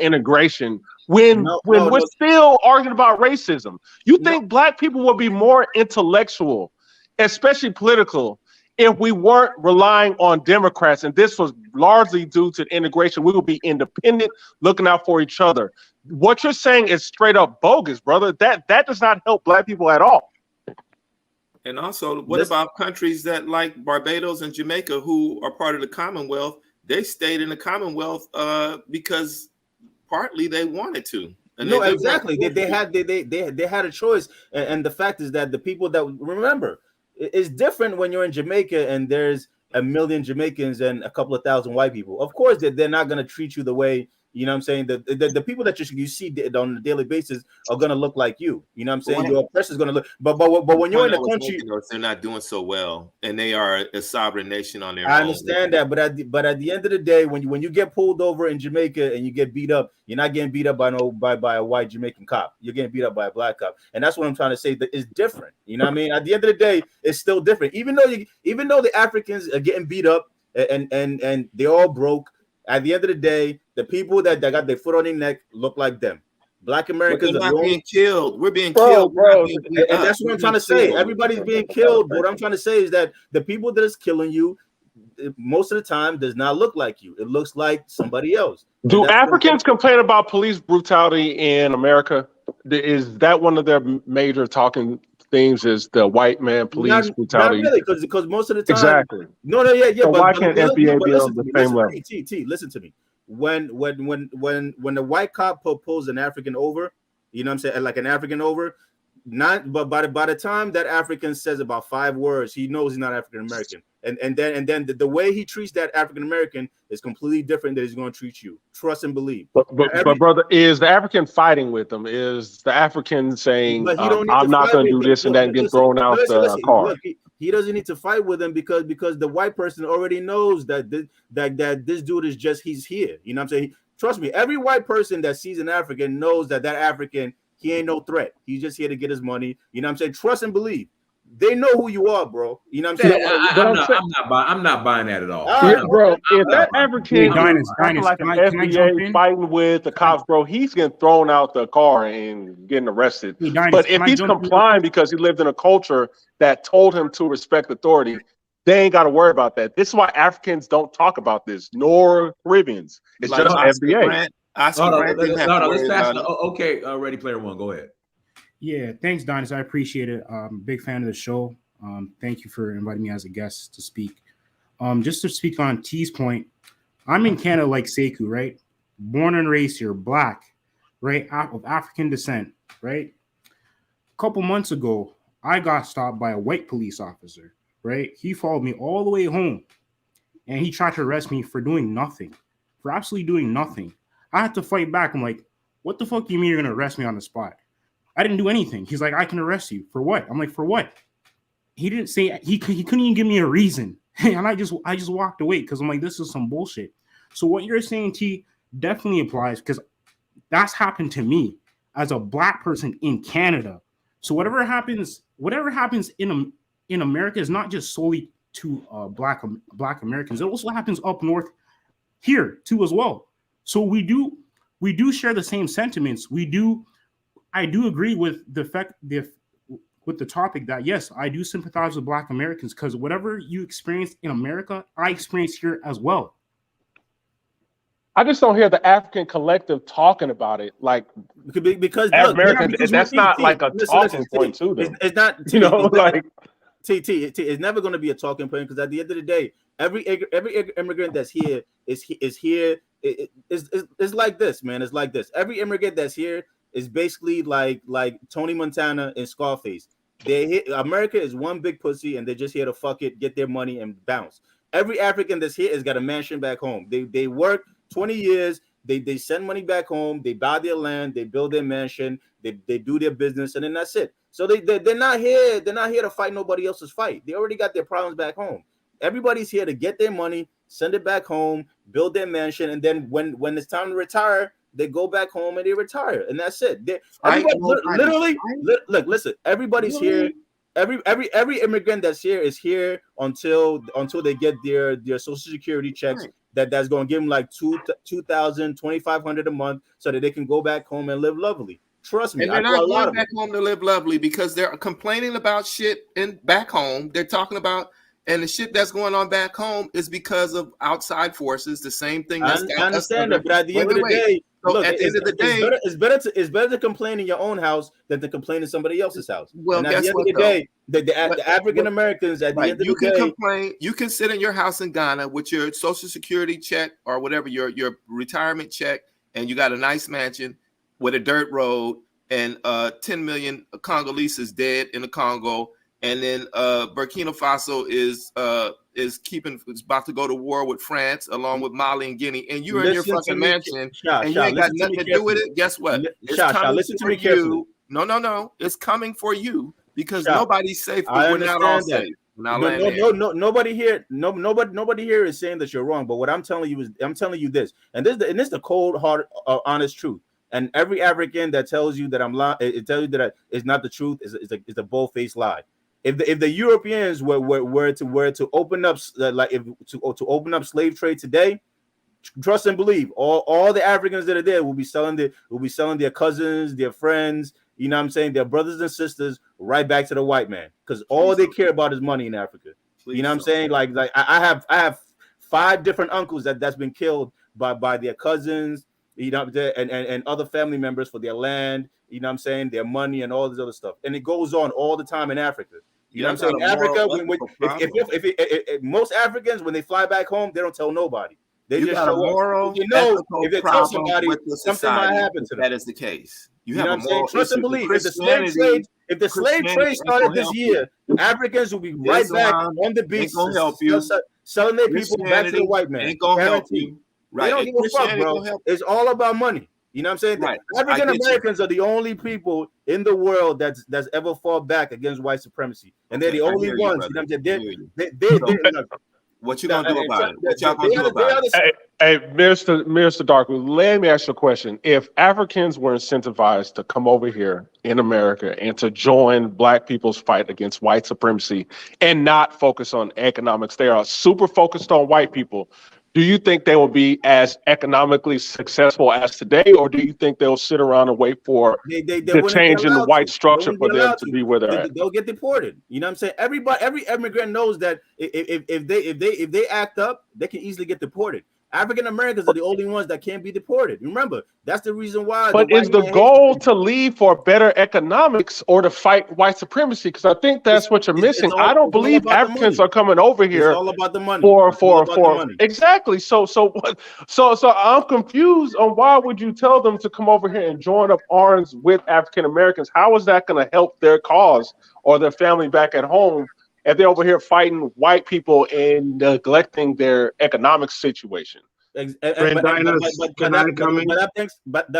integration, when we're still arguing about racism. You think Black people will be more intellectual especially political, if we weren't relying on Democrats, and this was largely due to integration, we would be independent, looking out for each other. What you're saying is straight up bogus, brother. That does not help Black people at all. And also, what about countries that like Barbados and Jamaica, who are part of the Commonwealth? They stayed in the Commonwealth because partly they wanted to. And no, exactly. They had a choice, and the fact is that the people that remember, it's different when you're in Jamaica and there's a million Jamaicans and a couple of thousand white people. Of course, they're not going to treat you the way, you know what I'm saying? The people that you see on a daily basis are going to look like you. You know what I'm saying? Your oppressor is going to look. But when you're in a country, they're not doing so well, and they are a sovereign nation on their own. I understand that, but at the end of the day, when you get pulled over in Jamaica and you get beat up, you're not getting beat up by a white Jamaican cop. You're getting beat up by a black cop, and that's what I'm trying to say. That it's different. You know what I mean? At the end of the day, it's still different. Even though the Africans are getting beat up and they all broke. At the end of the day, the people that got their foot on their neck look like them. Black Americans are being killed. We're being killed, bro. And that's what I'm trying to say. Everybody's being killed. What I'm trying to say is that the people that is killing you, most of the time, does not look like you. It looks like somebody else. Do Africans complain about police brutality in America? Is that one of their major talking themes? Is the white man police brutality? Not really, because most of the time, exactly. No, yeah. So why can't FBA be on the same level? T, listen to me. When the white cop pulls an African over, you know what I'm saying, like an African over, but by the time that African says about 5 words, he knows he's not African American, and then the way he treats that African American is completely different than he's going to treat you. Trust and believe. But brother, is the African fighting with them? Is the African saying, "I'm not going to do this," and then get thrown out the car? Look, he doesn't need to fight with them because the white person already knows that this dude is just, he's here. You know what I'm saying? Trust me, every white person that sees an African knows that African, he ain't no threat. He's just here to get his money. You know what I'm saying? Trust and believe. They know who you are, bro. You know what I'm saying? I'm not buying that at all. Yeah, bro. If that African is like an FBA fighting with the cops, bro, he's getting thrown out the car and getting arrested. But if he's complying because he lived in a culture that told him to respect authority, they ain't got to worry about that. This is why Africans don't talk about this, nor Caribbeans. It's just FBA. Okay, Ready Player One, go ahead. Yeah, thanks, Dynasty. I appreciate it. Big fan of the show. Thank you for inviting me as a guest to speak. Just to speak on T's point, I'm in Canada like Sekou, right? Born and raised here, black, right? Of African descent, right? A couple months ago, I got stopped by a white police officer, right? He followed me all the way home, and he tried to arrest me for doing nothing, for absolutely doing nothing. I had to fight back. I'm like, what the fuck do you mean you're going to arrest me on the spot? I didn't do anything. He's like, I can arrest you. For what? I'm like, for what? He didn't say, he couldn't even give me a reason. And I just walked away because I'm like, this is some bullshit. So what you're saying, T, definitely applies because that's happened to me as a black person in Canada. So whatever happens in America is not just solely to black Americans. It also happens up north here too as well. So we do share the same sentiments. I do agree with with the topic that yes, I do sympathize with Black Americans because whatever you experience in America, I experience here as well. I just don't hear the African collective talking about it, like because that's not like a talking point to them. It's not, you know, like it's never going to be a talking point because at the end of the day, every immigrant that's here is here. It's like this, man. It's like this. Every immigrant that's here is basically like Tony Montana and Scarface. America is one big pussy, and they're just here to fuck it, get their money, and bounce. Every African that's here has got a mansion back home. They work 20 years. They send money back home. They buy their land. They build their mansion. They do their business, and then that's it. So they're not here. They're not here to fight nobody else's fight. They already got their problems back home. Everybody's here to get their money, send it back home, build their mansion, and then when it's time to retire, they go back home and they retire, and that's it. Literally, look, listen. Everybody's here. Every immigrant that's here is here until they get their Social Security checks. That's going to give them like $2,000, $2,500 a month, so that they can go back home and live lovely. Trust me. And they're I know not a lot going of back them. home to live lovely because they're complaining about shit back home. They're talking about, and the shit that's going on back home is because of outside forces. The same thing that's got I us understand under. that, but at the Wait, end of wait, the wait. day, So look, at the end of the day, it's better to complain in your own house than to complain in somebody else's house. well, And at guess the end what of the though? day, the African Americans at the Right, end of you the can day, complain. You can sit in your house in Ghana with your Social Security check or whatever your retirement check, and you got a nice mansion with a dirt road, and 10 million Congolese is dead in the Congo, and then Burkina Faso is about to go to war with France along with Mali and Guinea, and you're in your listen to fucking me, mansion and you ain't got listen to nothing me to do with carefully. it. Guess what? It's Sha, coming listen to for me carefully. you. No, it's coming for you because Sha, nobody's safe, I but we're not all understand that. safe. Now land there. Nobody here, nobody here is saying that you're wrong. But what I'm telling you is, I'm telling you this, and this is the cold, hard, honest truth. And every African that tells you that I'm lying, it tells you that it's not the truth, is a bold-faced lie. If the Europeans were to open up to open up slave trade today, trust and believe, all the Africans that are there will be selling their cousins, their friends, you know what I'm saying, their brothers and sisters right back to the white man, because all they care about is money in Africa. You know what I'm saying? Like I have 5 different uncles that's been killed by their cousins, you know, and other family members for their land, you know what I'm saying, their money and all this other stuff. And it goes on all the time in Africa. You know what I'm saying? In Africa, if most Africans, when they fly back home, they don't tell nobody. They just show up. You know, if they tell somebody, something might happen to them. That is the case. You know what I'm saying? Trust and believe. If the slave trade started this year, Africans will be right back on the beach, selling their people back to the white man. Ain't gonna help you. Right. They don't give a fuck, bro. It's all about money. You know what I'm saying? Right. African Americans are the only people in the world that's ever fought back against white supremacy, and they're the only ones. You know what I'm saying? What you gonna do about it? What y'all gonna do about it? Hey, Mr. Darkwood, let me ask you a question. If Africans were incentivized to come over here in America and to join Black people's fight against white supremacy and not focus on economics, they are super focused on white people. Do you think they will be as economically successful as today, or do you think they'll sit around and wait for the change in the white structure for them to be where they're at? They'll get deported. You know what I'm saying? Every immigrant knows that if they act up, they can easily get deported. African Americans are the only ones that can't be deported. Remember, that's the reason why. But is the goal to leave for better economics or to fight white supremacy? Because I think that's what you're missing. I don't believe Africans are coming over here. It's all about the money. For exactly. So I'm confused on why would you tell them to come over here and join up arms with African Americans? How is that going to help their cause or their family back at home if they're over here fighting white people and neglecting their economic situation? But that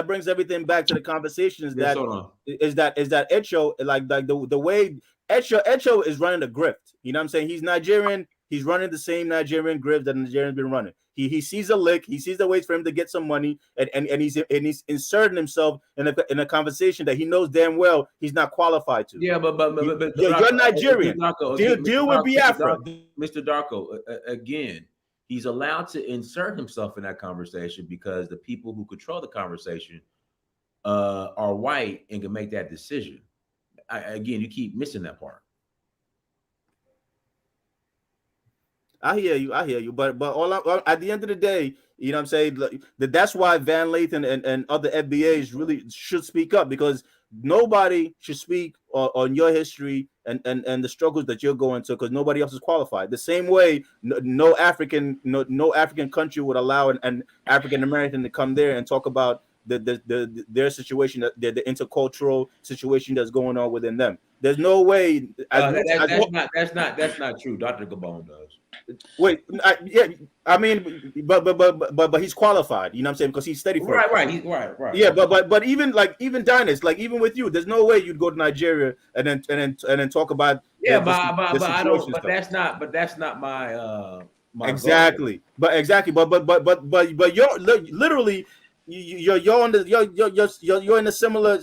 brings everything back to the conversation. Is that Acho, like the way Acho is running a grift? You know what I'm saying? He's Nigerian. He's running the same Nigerian grift that Nigerians been running. He sees a lick. He sees the ways for him to get some money, and he's inserting himself in a conversation that he knows damn well he's not qualified to. Yeah, but you're Nigerian. Deal with Biafra, Mr. Darko. Again, he's allowed to insert himself in that conversation because the people who control the conversation are white and can make that decision. Again, you keep missing that part. I hear you, but at the end of the day, you know what I'm saying, that's why Van Lathan and other FBAs really should speak up, because nobody should speak on your history and the struggles that you're going to, because nobody else is qualified. The same way no African country would allow an African American to come there and talk about their situation, the intercultural situation that's going on within them. There's no way. That's not true. Dr. Gabon does. Wait, I mean, but he's qualified. You know what I'm saying? Because he's steady for right. Yeah, but even Dynast, like even with you, there's no way you'd go to Nigeria and then talk about but I don't. But that's not my exactly. Goal. But you're literally you're in a similar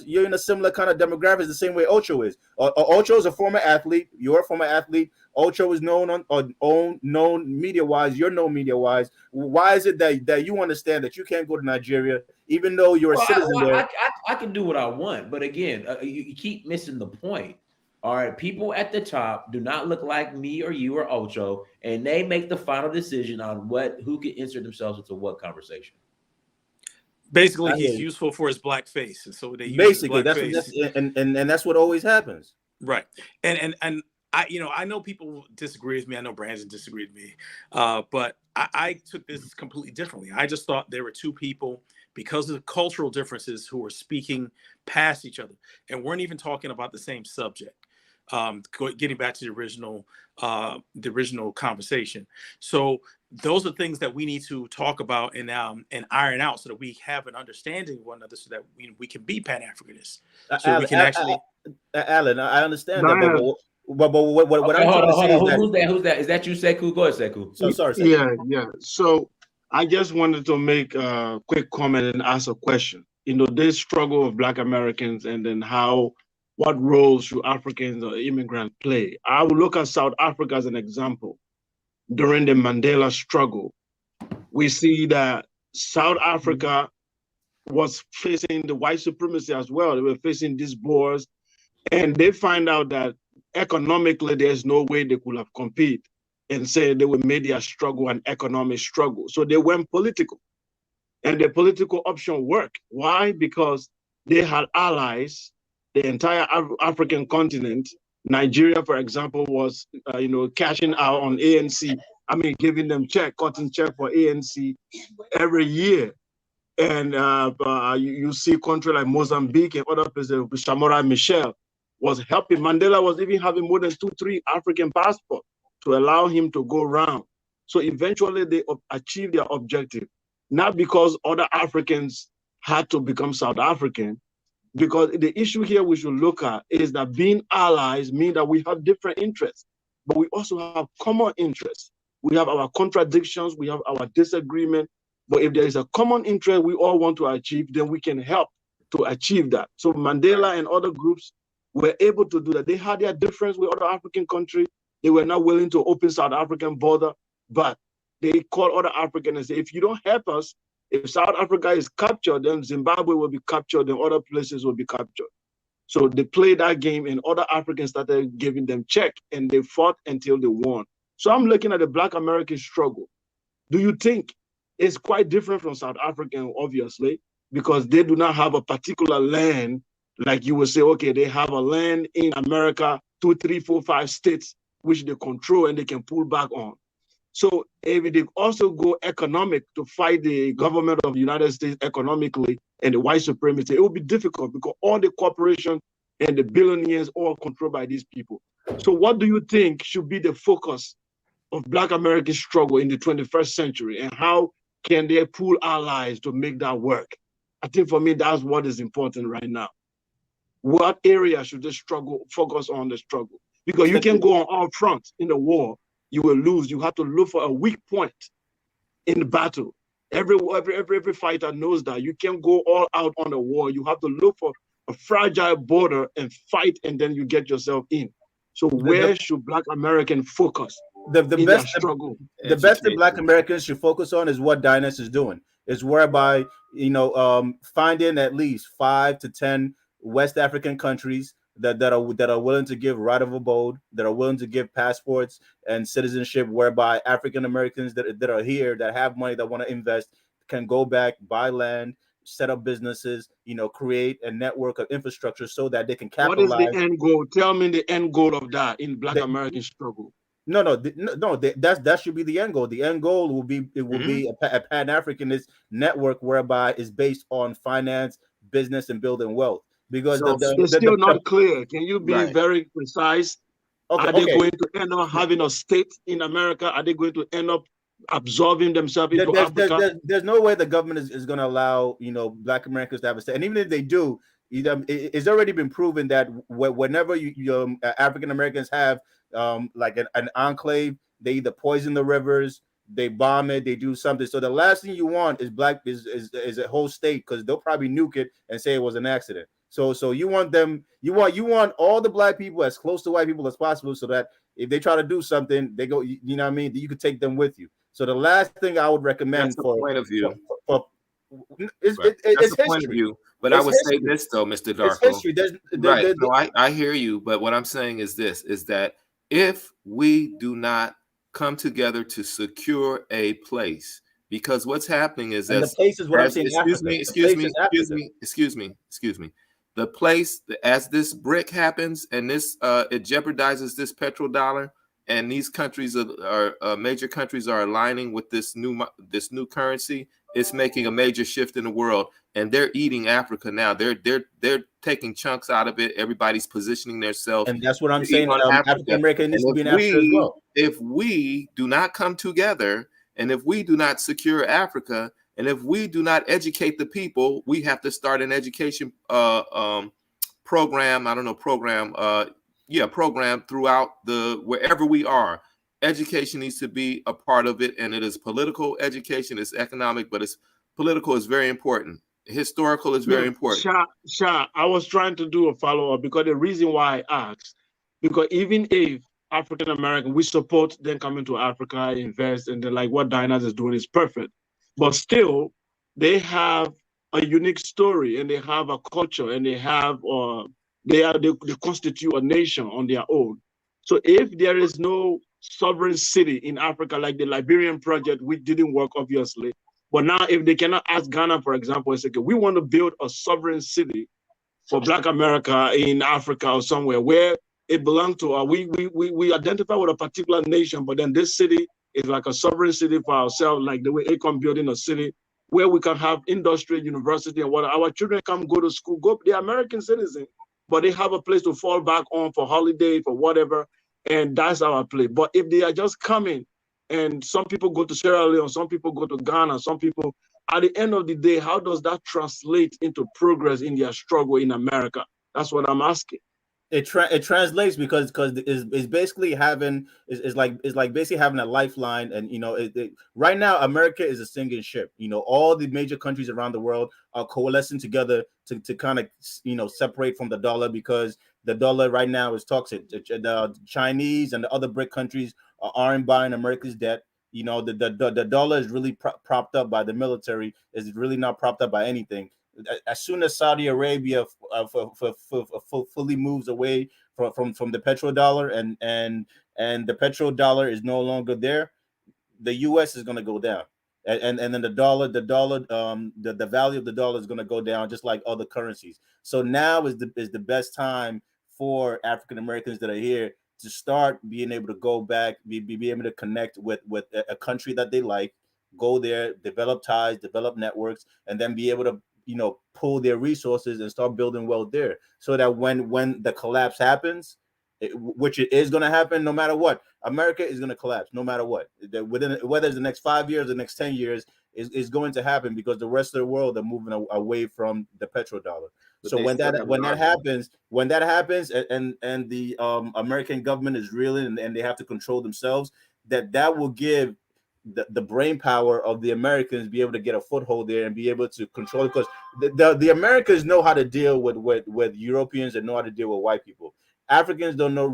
kind of demographics the same way Ocho is. Ocho is a former athlete. You're a former athlete. Ocho is known known media wise. You're known media wise. Why is it that you understand that you can't go to Nigeria even though you're a citizen there? I can do what I want, but again, you keep missing the point. All right, people at the top do not look like me or you or Ocho, and they make the final decision on who can insert themselves into what conversation. Basically, he's useful for his black face, and so they use Basically, his black face. And that's what always happens. Right. And I know people disagree with me. I know Brandon disagreed with me, but I took this completely differently. I just thought there were two people, because of the cultural differences, who were speaking past each other and weren't even talking about the same subject. Getting back to the original conversation. So those are things that we need to talk about and iron out so that we have an understanding of one another, so that we can be Pan-Africanists. So we can actually. Alan, I understand that, but what I'm trying to say is that who's that? Is that you, Sekou? Go ahead, Sekou. So sorry, Sekou. Yeah. So I just wanted to make a quick comment and ask a question. This struggle of Black Americans, and then what roles should Africans or immigrants play? I will look at South Africa as an example. During the Mandela struggle, we see that South Africa was facing the white supremacy as well. They were facing these Boers, and they find out that economically there's no way they could have competed, and say they would make their struggle an economic struggle. So they went political, and the political option worked. Why? Because they had allies. The entire African continent, Nigeria, for example, was cashing out on ANC. I mean, giving them cutting check for ANC every year. And you see countries like Mozambique and other places, Samora Michel was helping. Mandela was even having more than 2-3 African passports to allow him to go around. So eventually they achieved their objective, not because other Africans had to become South African. Because the issue here we should look at is that being allies means that we have different interests, but we also have common interests. We have our contradictions, we have our disagreement, but if there is a common interest we all want to achieve, then we can help to achieve that. So Mandela and other groups were able to do that. They had their difference with other African countries. They were not willing to open South African border, but they called other Africans and said, if you don't help us, if South Africa is captured, then Zimbabwe will be captured, then other places will be captured. So they played that game, and other Africans started giving them check, and they fought until they won. So I'm looking at the Black American struggle. Do you think it's quite different from South African, obviously, because they do not have a particular land, like you would say, okay, they have a land in America, 2, 3, 4, 5 states, which they control and they can pull back on. So if they also go economic to fight the government of the United States economically and the white supremacy, it will be difficult because all the corporations and the billionaires all controlled by these people. So what do you think should be the focus of Black American struggle in the 21st century, and how can they pool allies to make that work? I think for me, that's what is important right now. What area should the struggle focus on the struggle? Because you can go on all fronts in the war, you will lose. You have to look for a weak point in the battle. Every fighter knows that. You can't go all out on the war. You have to look for a fragile border and fight, and then you get yourself in. So where should Black Americans focus the in best their struggle? The best that Black Americans should focus on is what Dynast is doing. Is whereby, finding at least 5 to 10 West African countries that are willing to give right of abode, that are willing to give passports and citizenship, whereby African Americans that are here, that have money, that want to invest, can go back, buy land, set up businesses, create a network of infrastructure so that they can capitalize. What is the end goal? Tell me the end goal of that in Black American struggle. That should be the end goal. The end goal will be a Pan-Africanist network whereby it's based on finance, business, and building wealth. Because it's still not clear. Can you be very precise? Are they going to end up having a state in America? Are they going to end up absorbing themselves into Africa? There's no way the government is going to allow Black Americans to have a state. And even if they do, it's already been proven that whenever African Americans have like an enclave, they either poison the rivers, they bomb it, they do something. So the last thing you want is is a whole state, because they'll probably nuke it and say it was an accident. So you want them, you want all the black people as close to white people as possible, so that if they try to do something, they go, you know what I mean, you could take them with you. So the last thing I would recommend That's the point of view. It's That's the history. point of view. But I would say this though, Mr. Darko. It's history. Right. No, I hear you. But what I'm saying is this: is that if we do not come together to secure a place, because what's happening is that the place is what I'm saying. Excuse me. The place, as this BRIC happens and this it jeopardizes this petrodollar, and these countries are major countries are aligning with this new currency. It's making a major shift in the world, and they're eating Africa now. They're taking chunks out of it. Everybody's positioning themselves, and that's what I'm saying. African American needs to be in Africa as well. If we do not come together, and if we do not secure Africa, and if we do not educate the people, we have to start an education program. Program throughout wherever we are. Education needs to be a part of it, and it is political education, it's economic, but it's political is very important. Historical is very important. Sha, I was trying to do a follow-up, because the reason why I asked, because even if African American, we support them coming to Africa, invest, and like what Dynast is doing is perfect, but still they have a unique story, and they have a culture, and they have they constitute a nation on their own. So if there is no sovereign city in Africa, like the Liberian project, which didn't work, obviously. But now, if they cannot ask Ghana, for example, and say, okay, we want to build a sovereign city for Black America in Africa or somewhere where it belongs to, we identify with a particular nation, but then this city is like a sovereign city for ourselves, like the way Akon building a city where we can have industry, university, and what our children come go to school, they're American citizens, but they have a place to fall back on for holiday, for whatever. And that's our play. But if they are just coming, and some people go to Sierra Leone, some people go to Ghana, some people, at the end of the day, how does that translate into progress in their struggle in America? That's what I'm asking. It translates because it's basically having is like basically having a lifeline, and right now America is a sinking ship. All the major countries around the world are coalescing together to kind of separate from the dollar, because the dollar right now is toxic. The Chinese and the other BRIC countries aren't buying America's debt. The dollar is really propped up by the military. Is really not propped up by anything. As soon as Saudi Arabia fully moves away from the petrodollar, and the petrodollar is no longer there, the U.S. is going to go down, and then the value of the dollar is going to go down, just like other currencies. So now is the best time for African Americans that are here to start being able to go back, be able to connect with a country that they like, go there, develop ties, develop networks, and then be able to pull their resources and start building wealth there, so that when the collapse happens, which it is going to happen no matter what, America is going to collapse no matter what. Whether it's the next 5 years, the next 10 years, is going to happen, because the rest of the world are moving away from the petrodollar. So when that happens, and the American government is reeling, and they have to control themselves, that will give the brain power of the Americans be able to get a foothold there and be able to control it, because the Americans know how to deal with Europeans and know how to deal with white people. Africans don't know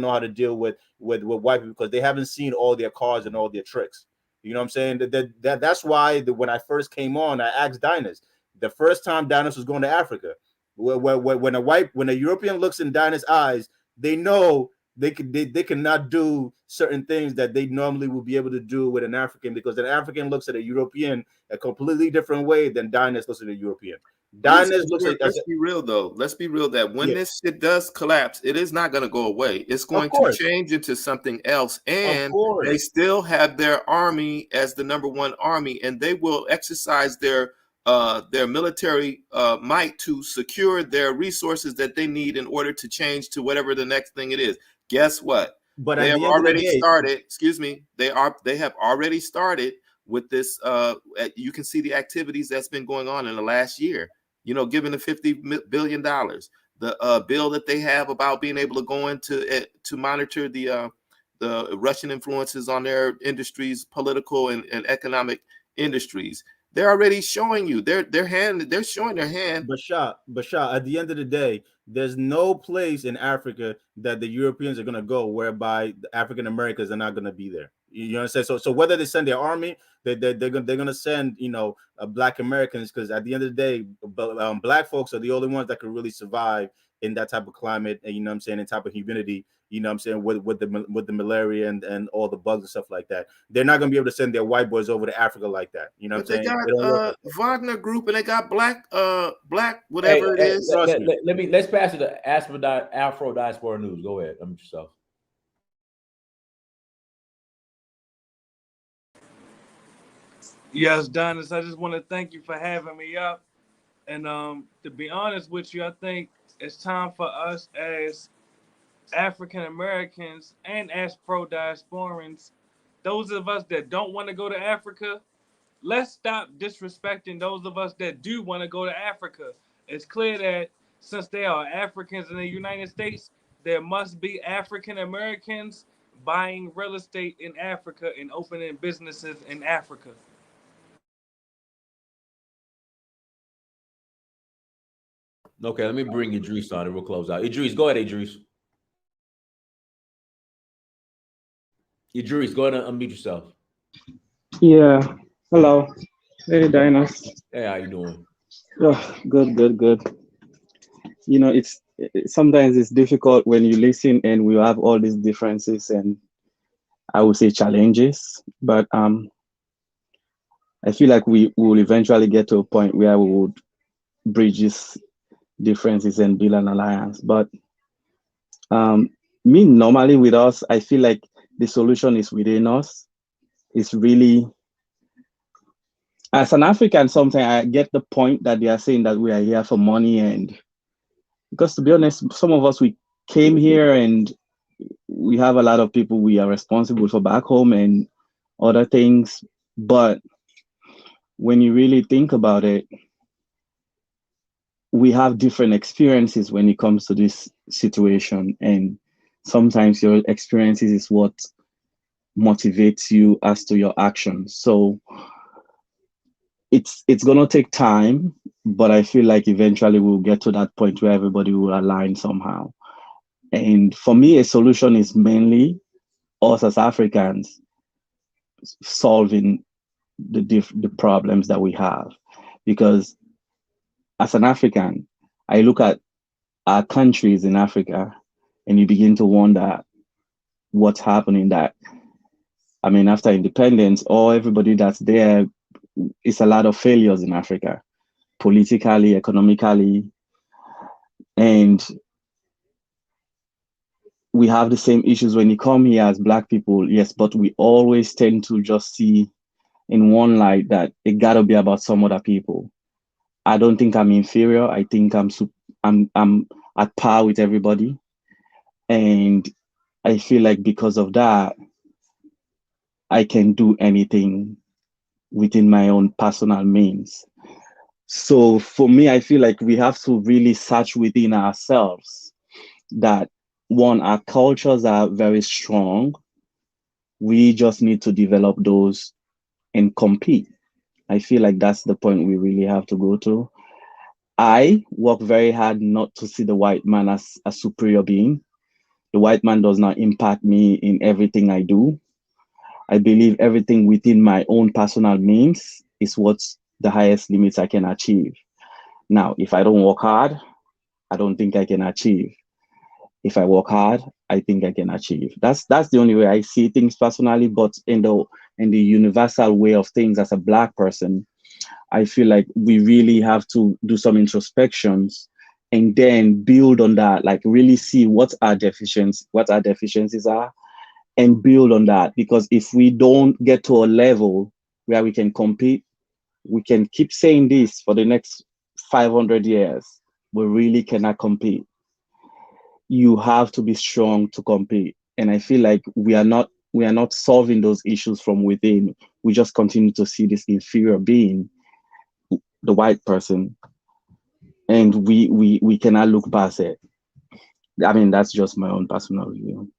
how to deal with white people, because they haven't seen all their cards and all their tricks. You know what I'm saying? That's why when I first came on, I asked Dynast. The first time Dynast was going to Africa, when a European looks in Dynast's eyes, they know they cannot do certain things that they normally will be able to do with an African, because an African looks at a European a completely different way than Dynast looks at a European. Dynast looks at. Let's be real though. Let's be real that when this shit does collapse, it is not going to go away. It's going to change into something else, and they still have their army as the number one army, and they will exercise their military might to secure their resources that they need in order to change to whatever the next thing it is. Guess what? But they have already started. Excuse me. They have already started with this. You can see the activities that's been going on in the last year. Given the $50 billion, the bill that they have about being able to go into to monitor the the Russian influences on their industries, political and economic industries. They're already showing you they're showing their hand. Bashar, at the end of the day, there's no place in Africa that the Europeans are going to go whereby the African Americans are not going to be there. You understand? So whether they send their army, they're going to send, Black Americans, because at the end of the day, Black folks are the only ones that can really survive in that type of climate, and in type of humidity, with the malaria and all the bugs and stuff like that. They're not going to be able to send their white boys over to Africa like that. They got Wagner Group, and they got black whatever it is. Let's pass it to Afro Diaspora News. Go ahead, unmute yourself. Yes, Donis, I just want to thank you for having me up. And to be honest with you, I think it's time for us as African Americans and as pro-diasporans, those of us that don't want to go to Africa, let's stop disrespecting those of us that do want to go to Africa. It's clear that since there are Africans in the United States, there must be African Americans buying real estate in Africa and opening businesses in Africa. Okay, let me bring Idris on and we'll close out. Idris, go ahead, Idris. Idris, go ahead and unmute yourself. Yeah. Hello. Hey, Dinas. Hey, how you doing? Oh, good. It's sometimes it's difficult when you listen and we have all these differences and I would say challenges, but I feel like we will eventually get to a point where we would bridge these differences and build an alliance. But normally with us, I feel like the solution is within us. It's really, as an African, sometimes I get the point that they are saying that we are here for money, and because to be honest, some of us, we came here and we have a lot of people we are responsible for back home and other things. But when you really think about it, we have different experiences when it comes to this situation. And sometimes your experiences is what motivates you as to your actions. So it's going to take time, but I feel like eventually we'll get to that point where everybody will align somehow. And for me, a solution is mainly us as Africans solving the problems that we have. Because as an African, I look at our countries in Africa and you begin to wonder what's happening that, after independence, everybody that's there, it's a lot of failures in Africa, politically, economically, and we have the same issues when you come here as Black people, yes, but we always tend to just see in one light that it gotta be about some other people. I don't think I'm inferior. I think I'm at par with everybody. And I feel like because of that, I can do anything within my own personal means. So for me, I feel like we have to really search within ourselves that, one, our cultures are very strong. We just need to develop those and compete. I feel like that's the point we really have to go to. I work very hard not to see the white man as a superior being. The white man does not impact me in everything I do. I believe everything within my own personal means is what's the highest limits I can achieve. Now, if I don't work hard, I don't think I can achieve. If I work hard, I think I can achieve. That's the only way I see things personally. But in the universal way of things, as a Black person, I feel like we really have to do some introspections and then build on that, like really see what our deficiencies are, and build on that. Because if we don't get to a level where we can compete, we can keep saying this for the next 500 years. We really cannot compete. You have to be strong to compete. And I feel like we are not solving those issues from within. We just continue to see this inferior being, the white person, and we cannot look past it. That's just my own personal view.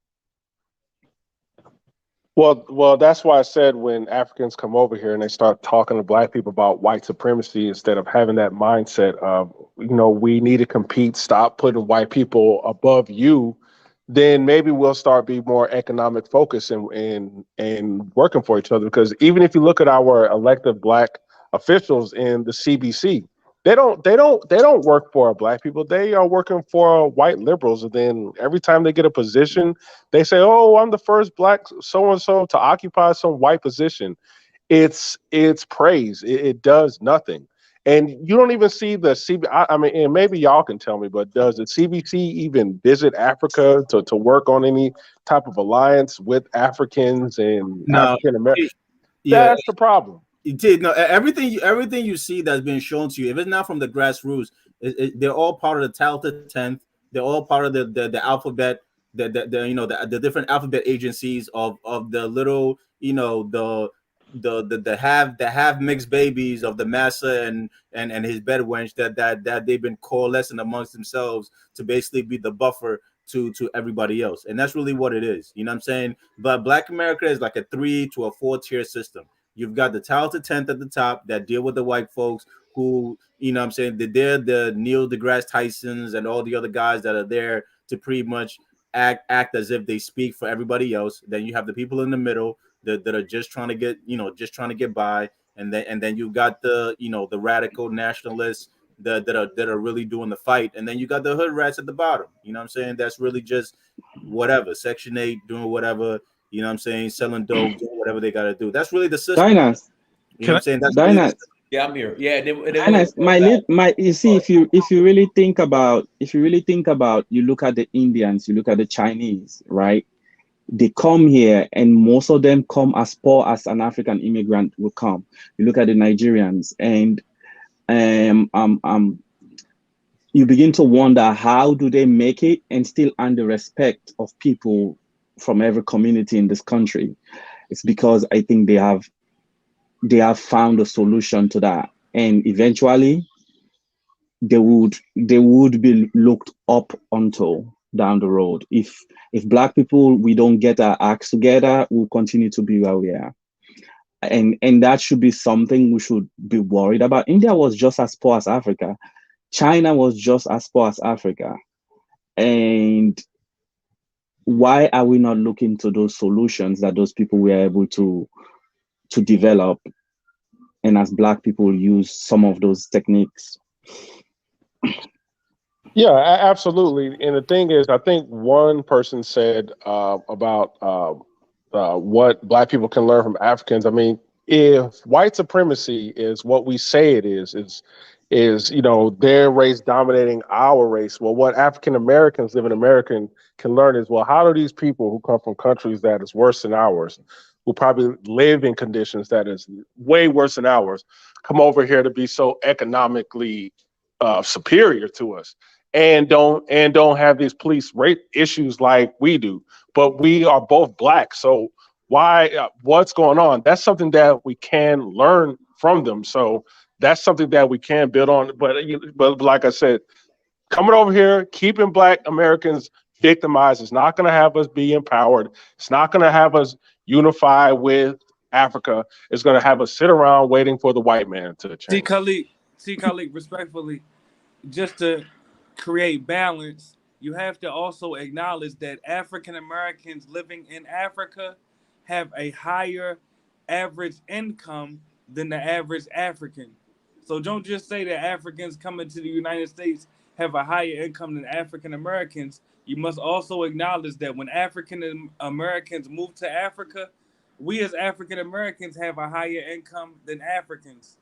Well, that's why I said when Africans come over here and they start talking to black people about white supremacy, instead of having that mindset of, we need to compete, stop putting white people above you, then maybe we'll start be more economic focused and working for each other. Because even if you look at our elected black officials in the CBC, they don't work for black people. They are working for white liberals. And then every time they get a position, they say, "Oh, I'm the first black so and so to occupy some white position." It's praise. It does nothing. And you don't even see the CBC. I mean, and maybe y'all can tell me, but does the CBC even visit Africa to work on any type of alliance with Africans and No, African Americans? Yeah, That's the problem. it did. No, everything you see that's been shown to you, if it's not from the grassroots, they're all part of the talented 10th. They're all part of the alphabet, the different alphabet agencies of the little, the have mixed babies of the massa and his bed wench that they've been coalescing amongst themselves to basically be the buffer to everybody else. And that's really what it is. You know what I'm saying? But Black America is like a 3 to a 4 tier system. You've got the talented 10th at the top that deal with the white folks who, you know what I'm saying, they're the Neil deGrasse Tysons and all the other guys that are there to pretty much act as if they speak for everybody else. Then you have the people in the middle that are just trying to get by. And then you've got the radical nationalists that are really doing the fight. And then you got the hood rats at the bottom. You know what I'm saying? That's really just whatever, Section 8, doing whatever. You know what I'm saying? Selling dope, doing whatever they got to do. That's really the system. Dynast. You know what I'm saying? That's Dynast. really yeah, I'm here. Yeah, You see, if you really think about, you look at the Indians, you look at the Chinese, right? They come here, and most of them come as poor as an African immigrant will come. You look at the Nigerians, and you begin to wonder, how do they make it and still earn the respect of people from every community in this country? It's because I think they have found a solution to that, and eventually they would be looked up onto down the road. If Black people, we don't get our acts together, we'll continue to be where we are. And that should be something we should be worried about. India was just as poor as Africa. China was just as poor as Africa. And why are we not looking to those solutions that those people were able to develop, and as Black people use some of those techniques? Yeah, absolutely. And the thing is, I think one person said about what Black people can learn from Africans. I mean, if white supremacy is what we say it is their race dominating our race, well, what African Americans living in America can learn is, well, how do these people who come from countries that is worse than ours, who probably live in conditions that is way worse than ours, come over here to be so economically superior to us, and don't have these police rape issues like we do? But we are both Black, so why? What's going on? That's something that we can learn from them. So that's something that we can build on. But like I said, coming over here, keeping Black Americans victimized is not going to have us be empowered. It's not going to have us unify with Africa. It's going to have us sit around waiting for the white man to change. See, Khalid, respectfully, just to create balance, you have to also acknowledge that African Americans living in Africa have a higher average income than the average African. So don't just say that Africans coming to the United States have a higher income than African Americans. You must also acknowledge that when African Americans move to Africa, we as African Americans have a higher income than Africans.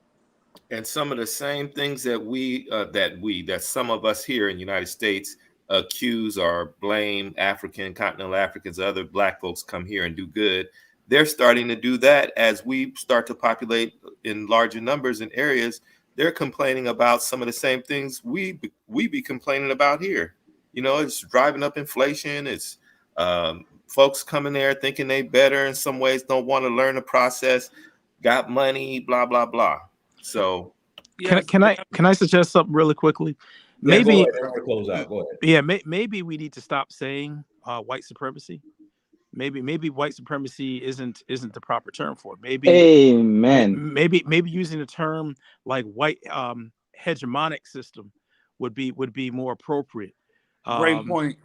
And some of the same things that some of us here in the United States accuse or blame continental Africans, other Black folks come here and do good. They're starting to do that as we start to populate in larger numbers in areas. They're complaining about some of the same things we be complaining about here. It's driving up inflation. It's folks coming there thinking they better in some ways, don't want to learn the process, got money, blah, blah, blah. So can I suggest something really quickly? Maybe close out. Go ahead. Yeah, maybe we need to stop saying white supremacy, maybe white supremacy isn't the proper term for it. Maybe Amen. maybe using a term like white hegemonic system would be more appropriate. Great point.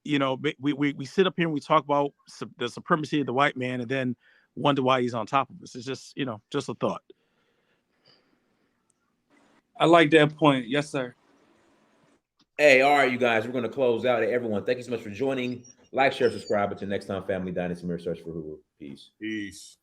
You know, we sit up here and we talk about the supremacy of the white man and then wonder why he's on top of us. It's just, you know, just a thought. I like that point. Yes, sir. Hey, all right, you guys, we're going to close out. Everyone, thank you so much for joining. Like, share, subscribe. Until next time, Family Dynasty, Mirror Search for Uhuru. Peace. Peace.